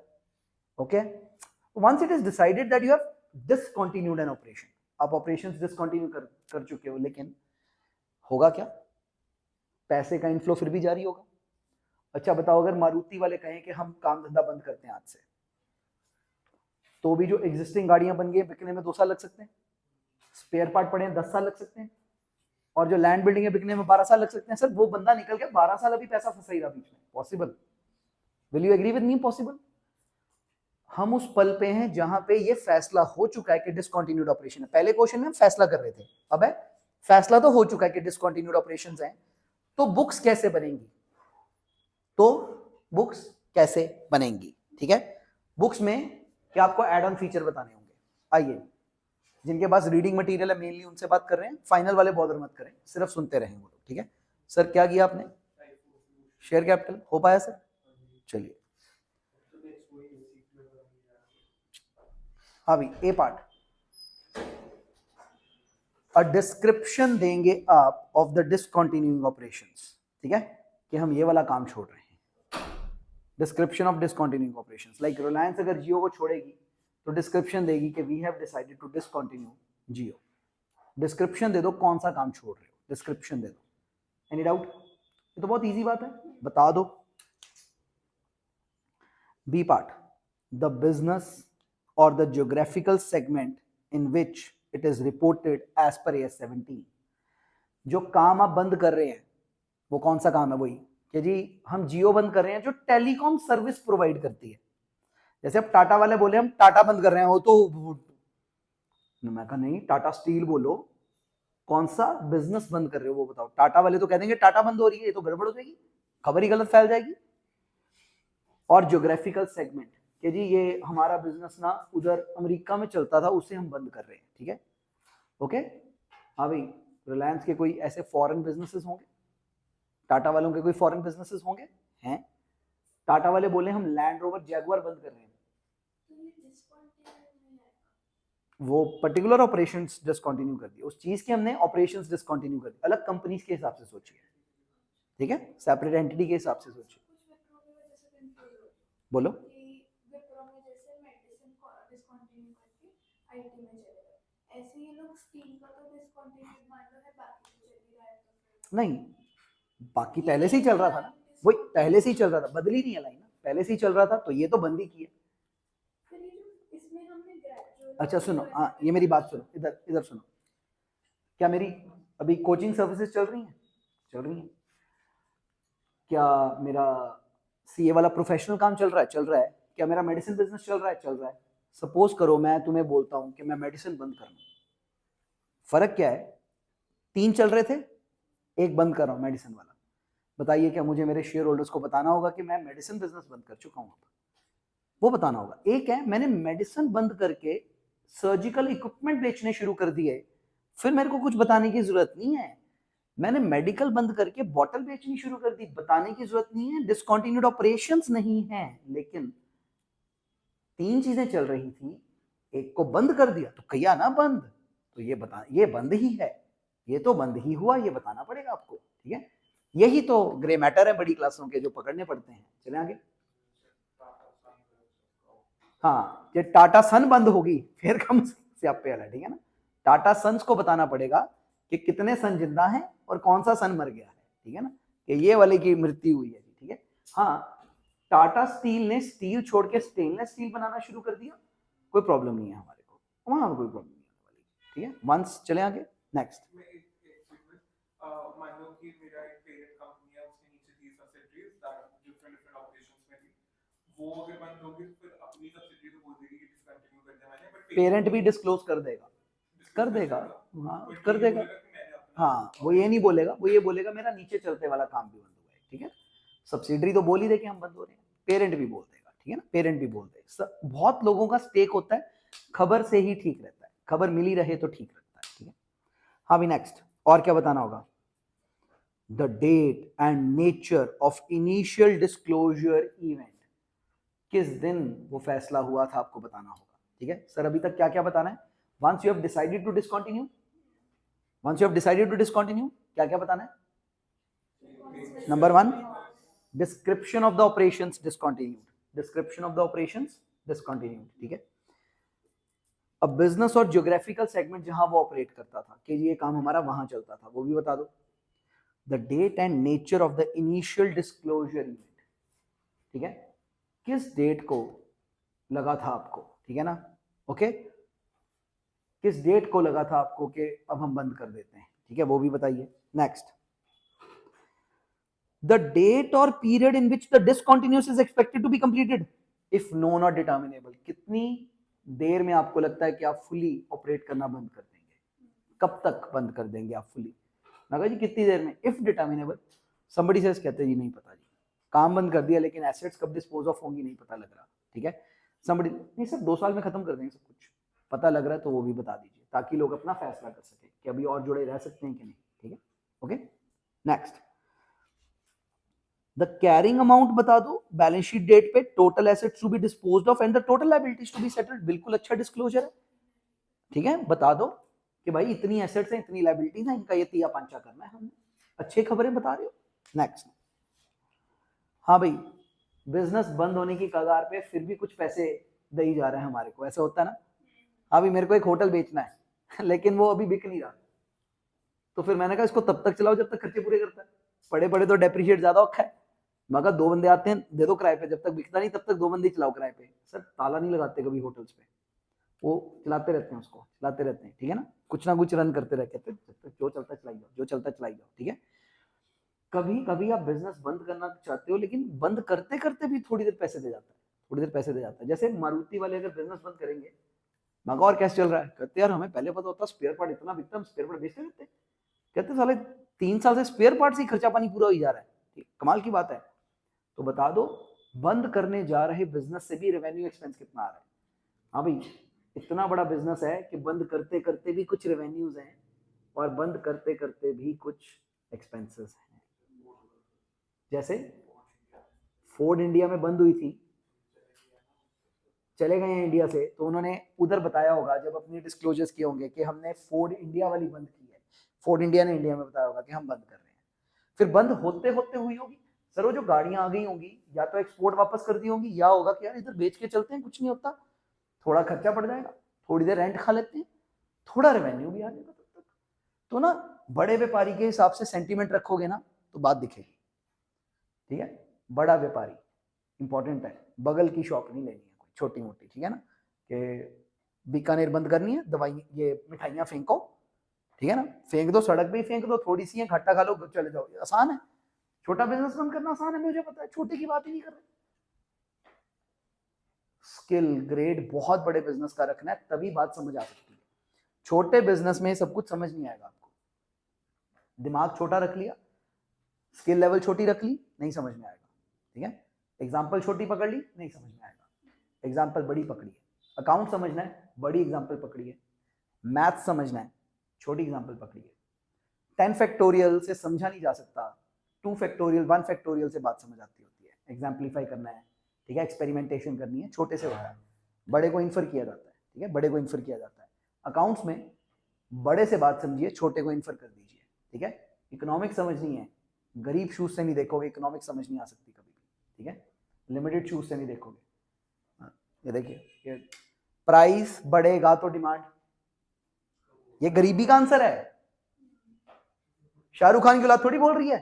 okay. Once it is decided that you have discontinued an operation, आप ऑपरेशंस डिसकंटिन्यू कर चुके हो, लेकिन होगा क्या, पैसे का इनफ्लो फिर भी जारी होगा। अच्छा बताओ, अगर मारुति वाले कहें कि हम काम धंधा बंद करते हैं आज से, तो भी जो एग्जिस्टिंग गाड़ियां बन गई बिकने में 2 साल लग सकते हैं, स्पेयर पार्ट पड़े हैं 10 साल लग सकते हैं, और जो लैंड बिल्डिंग है बिकने में 12 साल लग सकते हैं। सर वो बंदा निकल गया, 12 साल अभी पैसा फंसा ही रहा बीच में, possible, will you agree with me, possible. हम उस पल पे हैं जहां पे ये फैसला हो चुका है कि डिसकंटिन्यूड ऑपरेशन है, पहले क्वेश्चन में हम फैसला कर रहे थे, अब है फैसला तो हो चुका है कि डिसकंटिन्यूड ऑपरेशंस हैं, तो बुक्स कैसे बनेंगी, तो बुक्स कैसे बनेंगी, ठीक है। बुक्स में क्या आपको एड ऑन फीचर बताने होंगे, आइए, जिनके पास रीडिंग मटेरियल है मेनली उनसे बात कर रहे हैं, फाइनल वाले बॉदर मत करें, सिर्फ सुनते रहें वो लोग, ठीक है। सर क्या किया आपने, शेयर कैपिटल हो पाया सर, चलिए, हाँ भी ए पार्ट, अ डिस्क्रिप्शन देंगे आप ऑफ द डिसकंटिन्यूइंग ऑपरेशंस, ठीक है, कि हम ये वाला काम छोड़ रहे हैं, description of discontinuing operations, like Reliance अगर जियो को छोड़ेगी तो डिस्क्रिप्शन देगी कि we have decided to discontinue Jio, description दे दो कौन सा काम छोड़ रहे हो, डिस्क्रिप्शन दे दो, एनी डाउट, ये तो बहुत इजी बात है, बता दो। बी पार्ट, द बिजनेस और the geographical segment in which it is reported as per AS 17, जो काम आप बंद कर रहे हैं वो कौन सा काम है, वही कि जी हम जियो बंद कर रहे हैं जो टेलीकॉम सर्विस प्रोवाइड करती है, जैसे अब टाटा वाले बोले हम टाटा बंद कर रहे हैं, वो तो मैं कहा नहीं, टाटा स्टील बोलो, कौन सा बिजनेस बंद कर रहे हो वो बताओ, टाटा वाले तो कह देंगे टाटा बंद हो रही है, ये तो गड़बड़ हो जाएगी, खबर ही गलत फैल जाएगी। और ज्योग्राफिकल सेगमेंट कि जी ये हमारा बिजनेस ना उधर अमेरिका में चलता था, उसे हम बंद कर रहे हैं, ठीक है, ओके। हाँ भाई, रिलायंस के कोई ऐसे फॉरेन बिजनेसेस होंगे, टाटा वालों के कोई फॉरेन बिजनेसेस होंगे, हैं, टाटा वाले बोले हम लैंड रोवर जैगुआर बंद कर रहे हैं, वो पर्टिकुलर ऑपरेशंस डिसकंटिन्यू कर दिए, उस चीज के हमने ऑपरेशंस डिसकंटिन्यू कर दिए, अलग कंपनीज के हिसाब से सोचिए, ठीक है, सेपरेट एंटिटी के हिसाब से सोचिए, बोलो। नहीं, बाकी पहले से ही चल रहा था ना, वही पहले से ही चल रहा था, बदली नहीं है लाइन ना, पहले से ही चल रहा था, तो ये तो बंद ही किया। अच्छा सुनो, हाँ ये मेरी बात सुनो, इधर इधर सुनो। क्या मेरी अभी कोचिंग सर्विसेज चल रही हैं? चल रही हैं। क्या मेरा सीए वाला प्रोफेशनल काम चल रहा है? चल रहा है। क्या मेरा मेडिसिन बिजनेस चल रहा है? चल रहा है। सपोज करो मैं तुम्हें बोलता हूं कि मैं मेडिसिन बंद कर लूं, फर्क क्या है? 3 चल रहे थे, एक बंद कर रहा हूं मेडिसिन वाला। बताइए क्या मुझे मेरे शेयर होल्डर्स को बताना होगा कि मैं मेडिसिन बिजनेस बंद कर चुका हूं? वो बताना होगा। एक है मैंने मेडिसिन बंद करके सर्जिकल इक्विपमेंट बेचने शुरू कर दिए, फिर मेरे को कुछ बताने की जरूरत नहीं है। मैंने मेडिकल बंद करके बॉटल बेचनी शुरू कर दी, बताने की जरूरत नहीं है, डिसकंटिन्यूड ऑपरेशंस नहीं है। लेकिन 3 चीजें चल रही थी, एक को बंद कर दिया तो किया ना बंद, तो ये बता, ये बंद ही है, ये तो बंद ही हुआ, ये बताना पड़ेगा आपको, ठीक है? यही तो ग्रे मैटर है बड़ी क्लासों के जो पकड़ने पड़ते हैं। चले आगे। हाँ, ये टाटा सन बंद होगी फिर कम से आप पे वाला, ठीक है ना? टाटा सन्स को बताना पड़ेगा कि कितने सन जिंदा हैं और कौन सा सन मर गया है, ठीक है ना? कि ये वाले की मृत्यु हुई है, ठीक है? हाँ, टाटा स्टील ने स्टील छोड़ के स्टेनलेस स्टील बनाना शुरू कर दिया, कोई प्रॉब्लम नहीं है हमारे को, वहां कोई प्रॉब्लम नहीं है वाली, ठीक है? वंस चले आगे, नेक्स्ट। मान लो कि मेरा एक पेरेंट कंपनी है, उसके नीचे 30 सब्सिडियरीज डिफरेंट डिफरेंट ऑपरेशंस में थी, वो अगर बंद होगी तो फिर अपनी सब्सिडियरी को बोल देगी कि डिसकंटिन्यू कर दे मैंने, बट पेरेंट भी डिस्क्लोज कर देगा, कर देगा, हाँ कर देगा। हाँ, वो ये नहीं बोलेगा, वो ये बोलेगा मेरा नीचे चलते वाला काम भी बंद हुआ है, ठीक है? सब्सिडरी तो बोल ही दे कि हम बंद हो रहे हैं, पेरेंट भी बोल देगा, ठीक है ना? पेरेंट भी बोल दे। बहुत लोगों का स्टेक होता है, खबर से ही ठीक रहता है, खबर मिली रहे तो ठीक रहता है, ठीक है? हाँ भी नेक्स्ट, और क्या बताना होगा? The date and nature of initial disclosure event, किस दिन वो फैसला हुआ था आपको बताना होगा, ठीक है? सर अभी तक क्या क्या बताना है? Once you have decided to discontinue, once you have decided to discontinue, क्या क्या बताना है? Number 1, description of the operations discontinued, description of the operations discontinued, ठीक है? अब बिजनेस और ज्योग्राफिकल सेगमेंट जहां वो ऑपरेट करता था कि ये काम हमारा वहां चलता था, वो भी बता दो। The date and nature of the initial disclosure event, ठीक है? किस डेट को लगा था आपको, ठीक है ना? ओके, किस डेट को लगा था आपको कि अब हम बंद कर देते हैं, ठीक है? वो भी बताइए। Next, the date or period in which the discontinuance is expected to be completed if known or determinable, कितनी देर में आपको लगता है कि आप फुली ऑपरेट करना बंद कर देंगे? कब तक बंद कर देंगे आप फुली? मैं जी कितनी देर में, इफ डिटर्मिनेबल। समबडी सेज, कहते जी नहीं पता जी, काम बंद कर दिया लेकिन एसेट्स कब डिस्पोज ऑफ होंगी नहीं पता लग रहा, ठीक है? समबडी, नहीं सर 2 साल में खत्म कर देंगे सब कुछ, पता लग रहा है तो वो भी बता दीजिए ताकि लोग अपना फैसला कर सके कि अभी और जुड़े रह सकते हैं कि नहीं, ठीक है? Okay, next, the carrying amount बता दो बैलेंस शीट डेट पे, total assets to be disposed of and the total liabilities to be settled, बिल्कुल अच्छा डिस्क्लोजर है, ठीक है? बता दो कि भाई इतनी एसेट्स हैं, इतनी लायबिलिटीज हैं, इनका ये तिया पंचा करना है हमने, अच्छी खबरें बता रहे हो। नेक्स्ट, हाँ भाई बिजनेस बंद होने की कगार पे फिर भी कुछ पैसे दे ही जा रहे हैं हमारे को, ऐसा होता है ना? हाँ भाई मेरे को एक होटल बेचना है लेकिन वो अभी बिक नहीं रहा, तो फिर मैंने कहा इसको तब तक चलाओ जब तक खर्चे पूरे करता है, पड़े पड़े तो डेप्रिशिएट ज्यादा औखा है। मैं कहा 2 बंदे आते हैं, दे दो किराए पे, जब तक बिकता नहीं तब तक 2 बंदे चलाओ किराए पे। सर ताला नहीं लगाते कभी होटल्स पे, वो चलाते रहते हैं, उसको चलाते रहते हैं, ठीक है ना? कुछ ना कुछ रन करते रहते हैं, जब तक जो चलता चलाई जाओ, जो चलता चलाई जाओ, ठीक है? कभी कभी आप बिजनेस बंद करना चाहते हो लेकिन बंद करते करते भी थोड़ी देर पैसे दे जाता है, थोड़ी देर पैसे दे जाता है। जैसे मारुति वाले अगर बिजनेस बंद करेंगे, मैं और कैसे चल रहा है, कहते यार हमें पहले पता होता, स्पेयर पार्ट इतना बिकता, हम स्पेयर पार्ट बेचते रहते। कहते साले 3 साल से स्पेयर पार्ट से ही खर्चा पानी पूरा हो जा रहा है, कमाल की बात है। तो बता दो बंद करने जा रहे बिजनेस से भी रेवेन्यू एक्सपेंस कितना आ रहा है? हाँ भाई इतना बड़ा बिजनेस है कि बंद करते करते भी कुछ रेवेन्यूज हैं और बंद करते करते भी कुछ एक्सपेंसेस हैं। जैसे फोर्ड इंडिया में बंद हुई थी, चले गए हैं इंडिया से, तो उन्होंने उधर बताया होगा जब अपने डिस्क्लोजर्स किए होंगे कि हमने फोर्ड इंडिया वाली बंद की है, फोर्ड इंडिया ने इंडिया में बताया होगा कि हम बंद कर रहे हैं। फिर बंद होते होते हुई होगी सर, वो जो गाड़ियां आ गई होंगी या तो एक्सपोर्ट वापस कर दी होंगी या होगा कि यार इधर बेच के चलते हैं, कुछ नहीं होता, थोड़ा खर्चा पड़ जाएगा, थोड़ी देर रेंट खा लेते हैं, थोड़ा रेवेन्यू भी आ जाएगा तब तक। तो ना बड़े व्यापारी के हिसाब से सेंटीमेंट रखोगे ना तो बात दिखेगी, ठीक है। बड़ा व्यापारी इंपॉर्टेंट है, बगल की शॉप नहीं लेनी है कोई छोटी मोटी, ठीक है ना, कि बीकानेर बंद करनी है, दवाई ये मिठाइयाँ फेंको, ठीक है ना, फेंक दो, सड़क पे ही फेंक दो, थोड़ी सी है, खट्टा खा लो, चले जाओ, आसान है। छोटा बिजनेस बंद करना आसान है, मुझे पता है, छोटे की बात ही नहीं कर रहे। स्किल ग्रेड बहुत बड़े बिजनेस का रखना है, तभी बात समझ आ सकती है। छोटे बिजनेस में सब कुछ समझ नहीं आएगा आपको, दिमाग छोटा रख लिया, स्किल लेवल छोटी रख ली, नहीं समझ में आएगा, ठीक है। एग्जाम्पल छोटी पकड़ ली, नहीं समझ में आएगा, एग्जाम्पल बड़ी पकड़ी है। अकाउंट समझना है, बड़ी एग्जाम्पल पकड़ी है। मैथ समझना है, छोटी एग्जाम्पल पकड़ी है। 10 फैक्टोरियल से समझा नहीं जा सकता, 2 फैक्टोरियल 1 फैक्टोरियल से बात समझ आती होती है। एग्जाम्पलीफाई करना है, ठीक है, एक्सपेरिमेंटेशन करनी है, छोटे से होता है, बड़े को इन्फर किया जाता है, ठीक है, बड़े को इन्फर किया जाता है। अकाउंट्स में बड़े से बात समझिए, छोटे को इन्फर कर दीजिए, ठीक है। इकोनॉमिक्स समझनी है, गरीब शूज से नहीं देखोगे, इकोनॉमिक्स समझ नहीं आ सकती कभी भी, ठीक है, लिमिटेड शूज से नहीं देखोगे। ये देखिए, प्राइस बढ़ेगा तो डिमांड, ये गरीबी का आंसर है। शाहरुख खान की औलाद थोड़ी बोल रही है,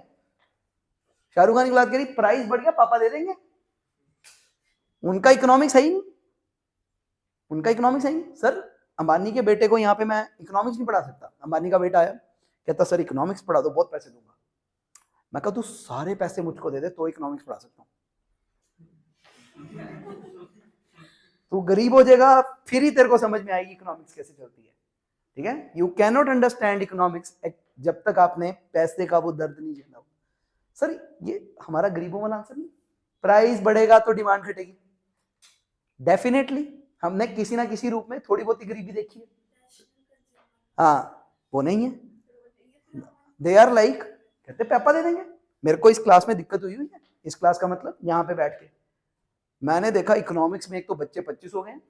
शाहरुख खान की औलाद कह रही प्राइस बढ़ गया पापा दे देंगे। उनका इकोनॉमिक्स है ही नहीं, उनका इकोनॉमिक्स है ही नहीं। सर अंबानी के बेटे को यहाँ पे मैं इकोनॉमिक्स नहीं पढ़ा सकता। अंबानी का बेटा आया, कहता सर इकोनॉमिक्स पढ़ा दो, बहुत पैसे दूंगा। मैं कहा तू सारे पैसे मुझको दे दे तो इकोनॉमिक्स पढ़ा सकता हूँ। तू गरीब हो जाएगा फिर ही तेरे को समझ में आएगी इकोनॉमिक्स कैसे चलती है, ठीक है। You can not understand economics जब तक आपने पैसे का वो दर्द नहीं झेला। सर ये हमारा गरीबों वाला आंसर नहीं। प्राइस बढ़ेगा तो डिमांड घटेगी, डेफिनेटली हमने किसी ना किसी रूप में थोड़ी बहुत गरीबी देखी है। हाँ वो नहीं है, दे आर लाइक कहते पापा दे देंगे। मेरे को इस क्लास में दिक्कत हुई है, इस क्लास का मतलब यहाँ पे बैठ के मैंने देखा इकोनॉमिक्स में एक तो बच्चे 25 हो गए हैं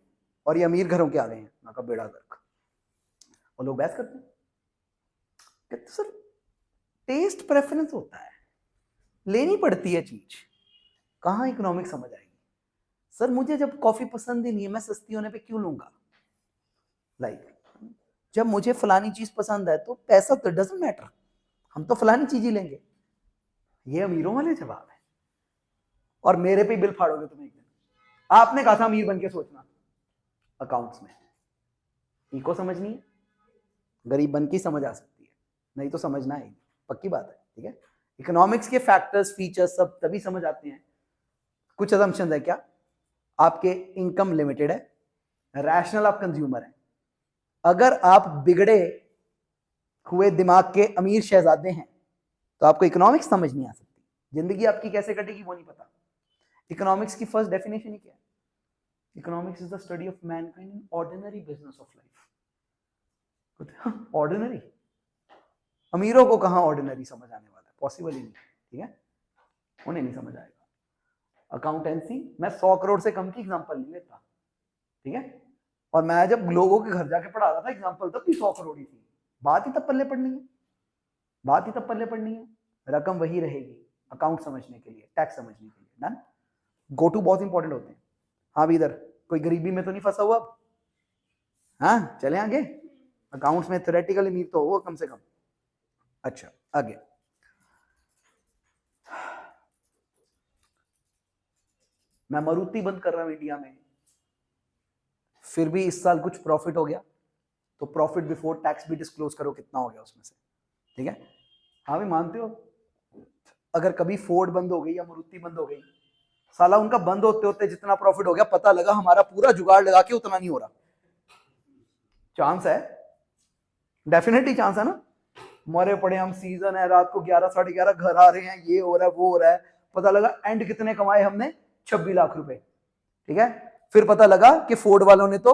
और ये अमीर घरों के आ गए हैं, मैं कहा बेड़ा गर्क। और लोग बहस करते हैं, कहते सर टेस्ट प्रेफरेंस होता है, लेनी पड़ती है चीज, कहाँ इकोनॉमिक्स समझ आएगी। सर मुझे जब कॉफी पसंद ही नहीं है, मैं सस्ती होने पे क्यों लूंगा। लाइक जब मुझे फलानी चीज पसंद है तो पैसा तो डजंट मैटर, हम तो फलानी चीज ही लेंगे। ये अमीरों वाले जवाब है, और मेरे पे बिल फाड़ोगे तुम एक दिन। आपने कहा था अमीर बन के सोचना, अकाउंट्स में इको समझनी है, गरीब बन के समझ आ सकती है, नहीं तो समझना है, पक्की बात है, ठीक है। इकोनॉमिक्स के फैक्टर्स फीचर्स सब तभी समझ आते हैं, कुछ असम्पशंस है क्या, आपके इनकम लिमिटेड है, रैशनल आप कंज्यूमर है। अगर आप बिगड़े हुए दिमाग के अमीर शहजादे हैं तो आपको इकोनॉमिक्स समझ नहीं आ सकती, जिंदगी आपकी कैसे कटेगी वो नहीं पता। इकोनॉमिक्स की फर्स्ट डेफिनेशन ही क्या है, economics is the study of Mankind in ordinary business of life. Ordinary, अमीरों को कहां ऑर्डिनरी समझ आने वाला है, पॉसिबल ही नहीं, ठीक है, उन्हें नहीं समझ आएगा। अकाउंटेंसी मैं 100 करोड़ से कम की एग्जांपल नहीं लेता, ठीक है, और मैं जब लोगों के घर जाके पढ़ा रहा था एग्जांपल तब भी 100 करोड़ ही थी। बात ही तब पल्ले पड़नी है, बात ही तब पल्ले पड़नी है, रकम वही रहेगी अकाउंट समझने के लिए, टैक्स समझने के लिए। डन, गो टू बहुत इंपॉर्टेंट होते हैं। हाँ भी इधर कोई गरीबी में तो नहीं फंसा हुआ अब, हाँ चले आगे, अकाउंट्स में थ्योरेटिकल अमीर तो हो कम से कम। अच्छा आगे, मैं मारुति बंद कर रहा हूं इंडिया में, फिर भी इस साल कुछ प्रॉफिट हो गया, तो प्रॉफिट बिफोर टैक्स भी डिस्क्लोज करो कितना हो गया उसमें से, ठीक है। हाँ भी मानते हो, अगर कभी फोर्ड बंद हो गई या मारुति बंद हो गई, साला उनका बंद होते होते जितना प्रॉफिट हो गया पता लगा हमारा पूरा जुगाड़ लगा के उतना नहीं हो रहा। चांस है, डेफिनेटली चांस है ना, मरे पड़े हम, सीजन है, रात को 11 साढ़े 11 घर आ रहे हैं, ये हो रहा है वो हो रहा है, पता लगा एंड कितने कमाए हमने, 26 लाख रुपए, ठीक है। फिर पता लगा कि फोर्ड वालों ने तो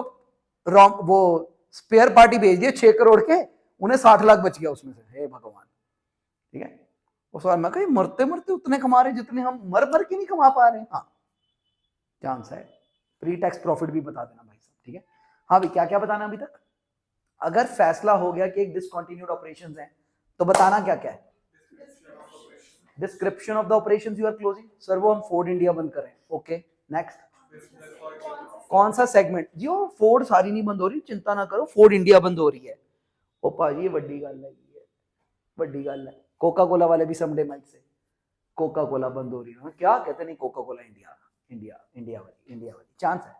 वो स्पेयर पार्टी भेज दिए 6 करोड़ के, उन्हें 60 लाख बच गया उसमें से, हे भगवान, ठीक है। उस बार मैं कही मरते मरते उतने कमा रहे जितने हम मर मर के नहीं कमा पा रहे। हाँ चांस है, प्री टैक्स प्रॉफिट भी बता देना भाई साहब, ठीक है। हाँ भाई क्या क्या बताना अभी तक, अगर फैसला हो गया कि एक डिसकंटिन्यूड ऑपरेशंस है तो बताना क्या क्या है, description of the operations you are closing. Sir वो हम फोर्ड इंडिया बंद करें, ओके नेक्स्ट, कौन सा सेगमेंट जी, वो फोर्ड सारी नहीं बंद हो रही, चिंता ना करो, फोर्ड इंडिया बंद हो रही है। ओ भाजी वड्डी गल है, बड़ी गल है। कोका कोला वाले भी समडे मंथ से कोका कोला बंद हो रही है, क्या कहते नहीं, कोका कोला इंडिया इंडिया वाली चांस है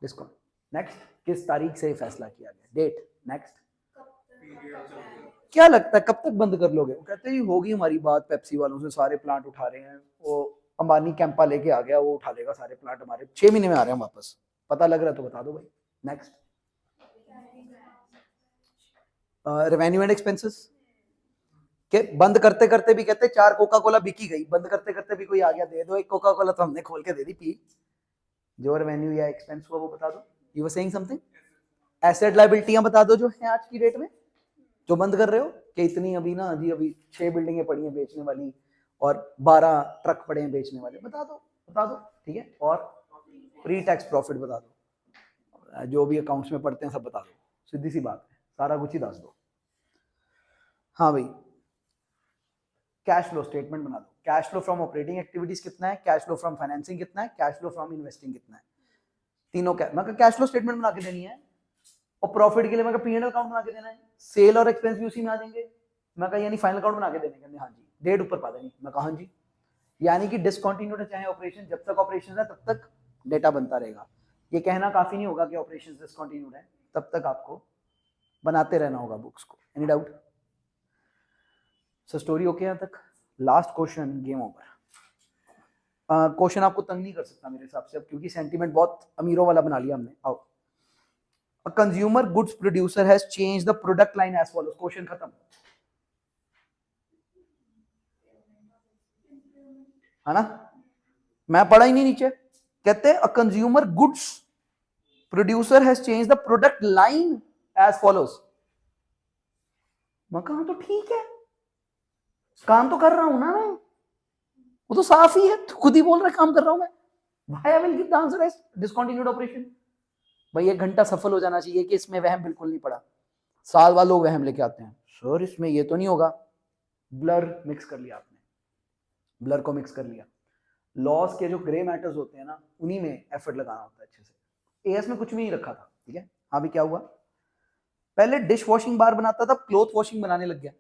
डिस्को। नेक्स्ट, किस तारीख से फैसला किया गया, डेट। नेक्स्ट, क्या लगता है कब तक बंद कर लोगे? वो कहते हैं होगी हमारी बात पेप्सी वालों से, सारे प्लांट उठा रहे हैं, वो अंबानी कैंपा लेके आ गया, वो उठा लेगा सारे प्लांट, हमारे 6 महीने में आ रहे हैं वापस, पता लग रहा है तो बता दो भाई। नेक्स्ट, रेवेन्यू एंड एक्सपेंसेस के बंद करते करते भी कहते 4 कोका कोला बिकी गई, बंद करते करते भी कोई आ गया दे दो एक कोका कोला, तो हमने खोल के दे दी पी। जो रेवेन्यू या एक्सपेंस हुआ वो बता दो। You were saying something. Asset लायबिलिटियां बता दो जो है आज की डेट में, जो बंद कर रहे हो कि इतनी अभी ना जी, अभी 6 बिल्डिंगें पड़ी हैं बेचने वाली और 12 ट्रक पड़े हैं बेचने वाले, बता दो ठीक है। और प्री टैक्स प्रॉफिट बता दो, जो भी अकाउंट्स में पढ़ते हैं सब बता दो, सीधी सी बात है, सारा कुछ ही दस दो। हाँ भाई, कैश फ्लो स्टेटमेंट बना दो। Cash flow from operating activities कितना है, कैश फ्लो फ्रॉम फाइनेंसिंग कितना है, कैश फ्लो फ्रॉम इन्वेस्टिंग कितना है, तीनों मैं कैश फ्लो स्टेटमेंट बना के देनी है। और प्रॉफिट के लिए मैं पी एंड एल अकाउंट बना के देना है, सेल और एक्सपेंस भी उसी में आ जाएंगे। मैं कहा यानी फाइनल अकाउंट बना के देने के, हाँ जी, डेट ऊपर पा देनी। मैं कहा हाँ जी, यानी कि डिसकंटिन्यूड चाहे ऑपरेशन, जब तक ऑपरेशन है तब तक डेटा बनता रहेगा। ये कहना काफी नहीं होगा कि ऑपरेशन डिसकंटिन्यूड है, तब तक आपको बनाते रहना होगा बुक्स को। Any doubt? So story okay यहाँ तक? Last question, game over. Question आपको तंग नहीं कर सकता मेरे हिसाब से अब, क्योंकि सेंटीमेंट बहुत अमीरों वाला बना लिया हमने। आओ, A consumer goods producer has changed the product line as follows. Question खत्म, है ना? मैं पढ़ा ही नहीं नीचे, कहते a consumer goods producer has changed the product line as follows. मैं कहा तो ठीक है, काम तो कर रहा हूं ना मैं, वो तो साफ ही है, तो खुद ही बोल रहा है काम कर रहा हूं मैं। Why I will give the answer as discontinued operation. भाई 1 घंटा सफल हो जाना चाहिए कि इसमें वहम बिल्कुल नहीं पड़ा। साल बाद लोग वहम लेके आते हैं, सर इसमें ये तो नहीं होगा। ब्लर मिक्स कर लिया आपने, ब्लर को मिक्स कर लिया। लॉस के जो ग्रे मैटर्स होते हैं ना, उन्हीं में एफर्ट लगाना होता है अच्छे से। एएस में कुछ भी नहीं रखा था, ठीक है। हाँ भी क्या हुआ, पहले डिश वॉशिंग बार बनाता था, क्लोथ वॉशिंग बनाने लग गया,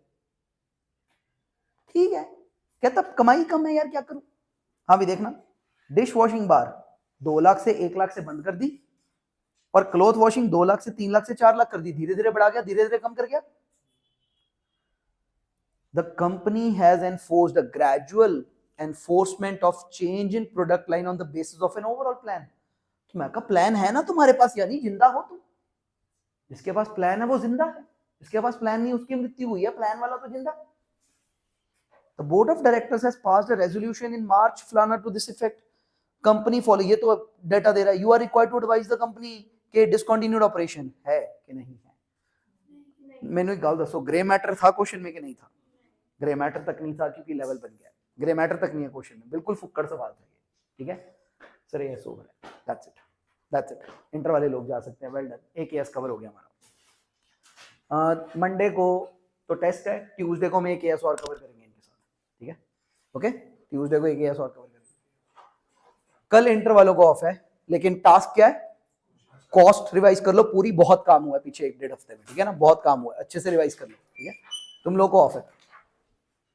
ठीक है। कहता कमाई कम है यार, क्या करूं। हाँ भी देखना, डिश वॉशिंग बार 2 लाख से 1 लाख से बंद कर दी, और क्लोथ वॉशिंग 2 लाख से 3 लाख से 4 लाख कर दी। धीरे धीरे बढ़ा गया, धीरे धीरे कम कर गया। The company has enforced a gradual enforcement of change in product line on the basis of an overall plan. तो मैं कहा प्लान है ना तुम्हारे पास, यानी जिंदा हो तुम। जिसके पास प्लान है वो जिंदा है, जिसके पास प्लान नहीं उसकी मृत्यु हुई है, प्लान वाला तो जिंदा है। The board of directors has passed a resolution in March फलाना to this effect. Company follow, ये तो डेटा दे रहा है, you are required to advise the company के डिसकंटिन्यूड ऑपरेशन है कि नहीं है। मैंने एक गल दसो, ग्रे मैटर था क्वेश्चन में कि नहीं था? ग्रे मैटर तक नहीं था, क्योंकि लेवल बन गया। ग्रे मैटर तक नहीं है क्वेश्चन में, बिल्कुल फुक्कड़ सवाल था ये, ठीक है सर। ये ओवर है, दैट्स इट। इंटर वाले लोग जा सकते हैं, वेल डन, एक एएस कवर हो गया हमारा। मंडे को तो टेस्ट है, ट्यूसडे को मैं एक एएस और कवर करेंगे इनके साथ, ठीक है ओके। ट्यूसडे को एक एएस और कवर करेंगे। कल इंटर वालों को ऑफ है, लेकिन टास्क क्या है, कॉस्ट रिवाइज कर लो पूरी, बहुत काम हुआ है पीछे 1-1.5 हफ्ते में, ठीक है ना, बहुत काम हुआ है, अच्छे से रिवाइज कर लो, ठीक है। तुम लोग को ऑफ है।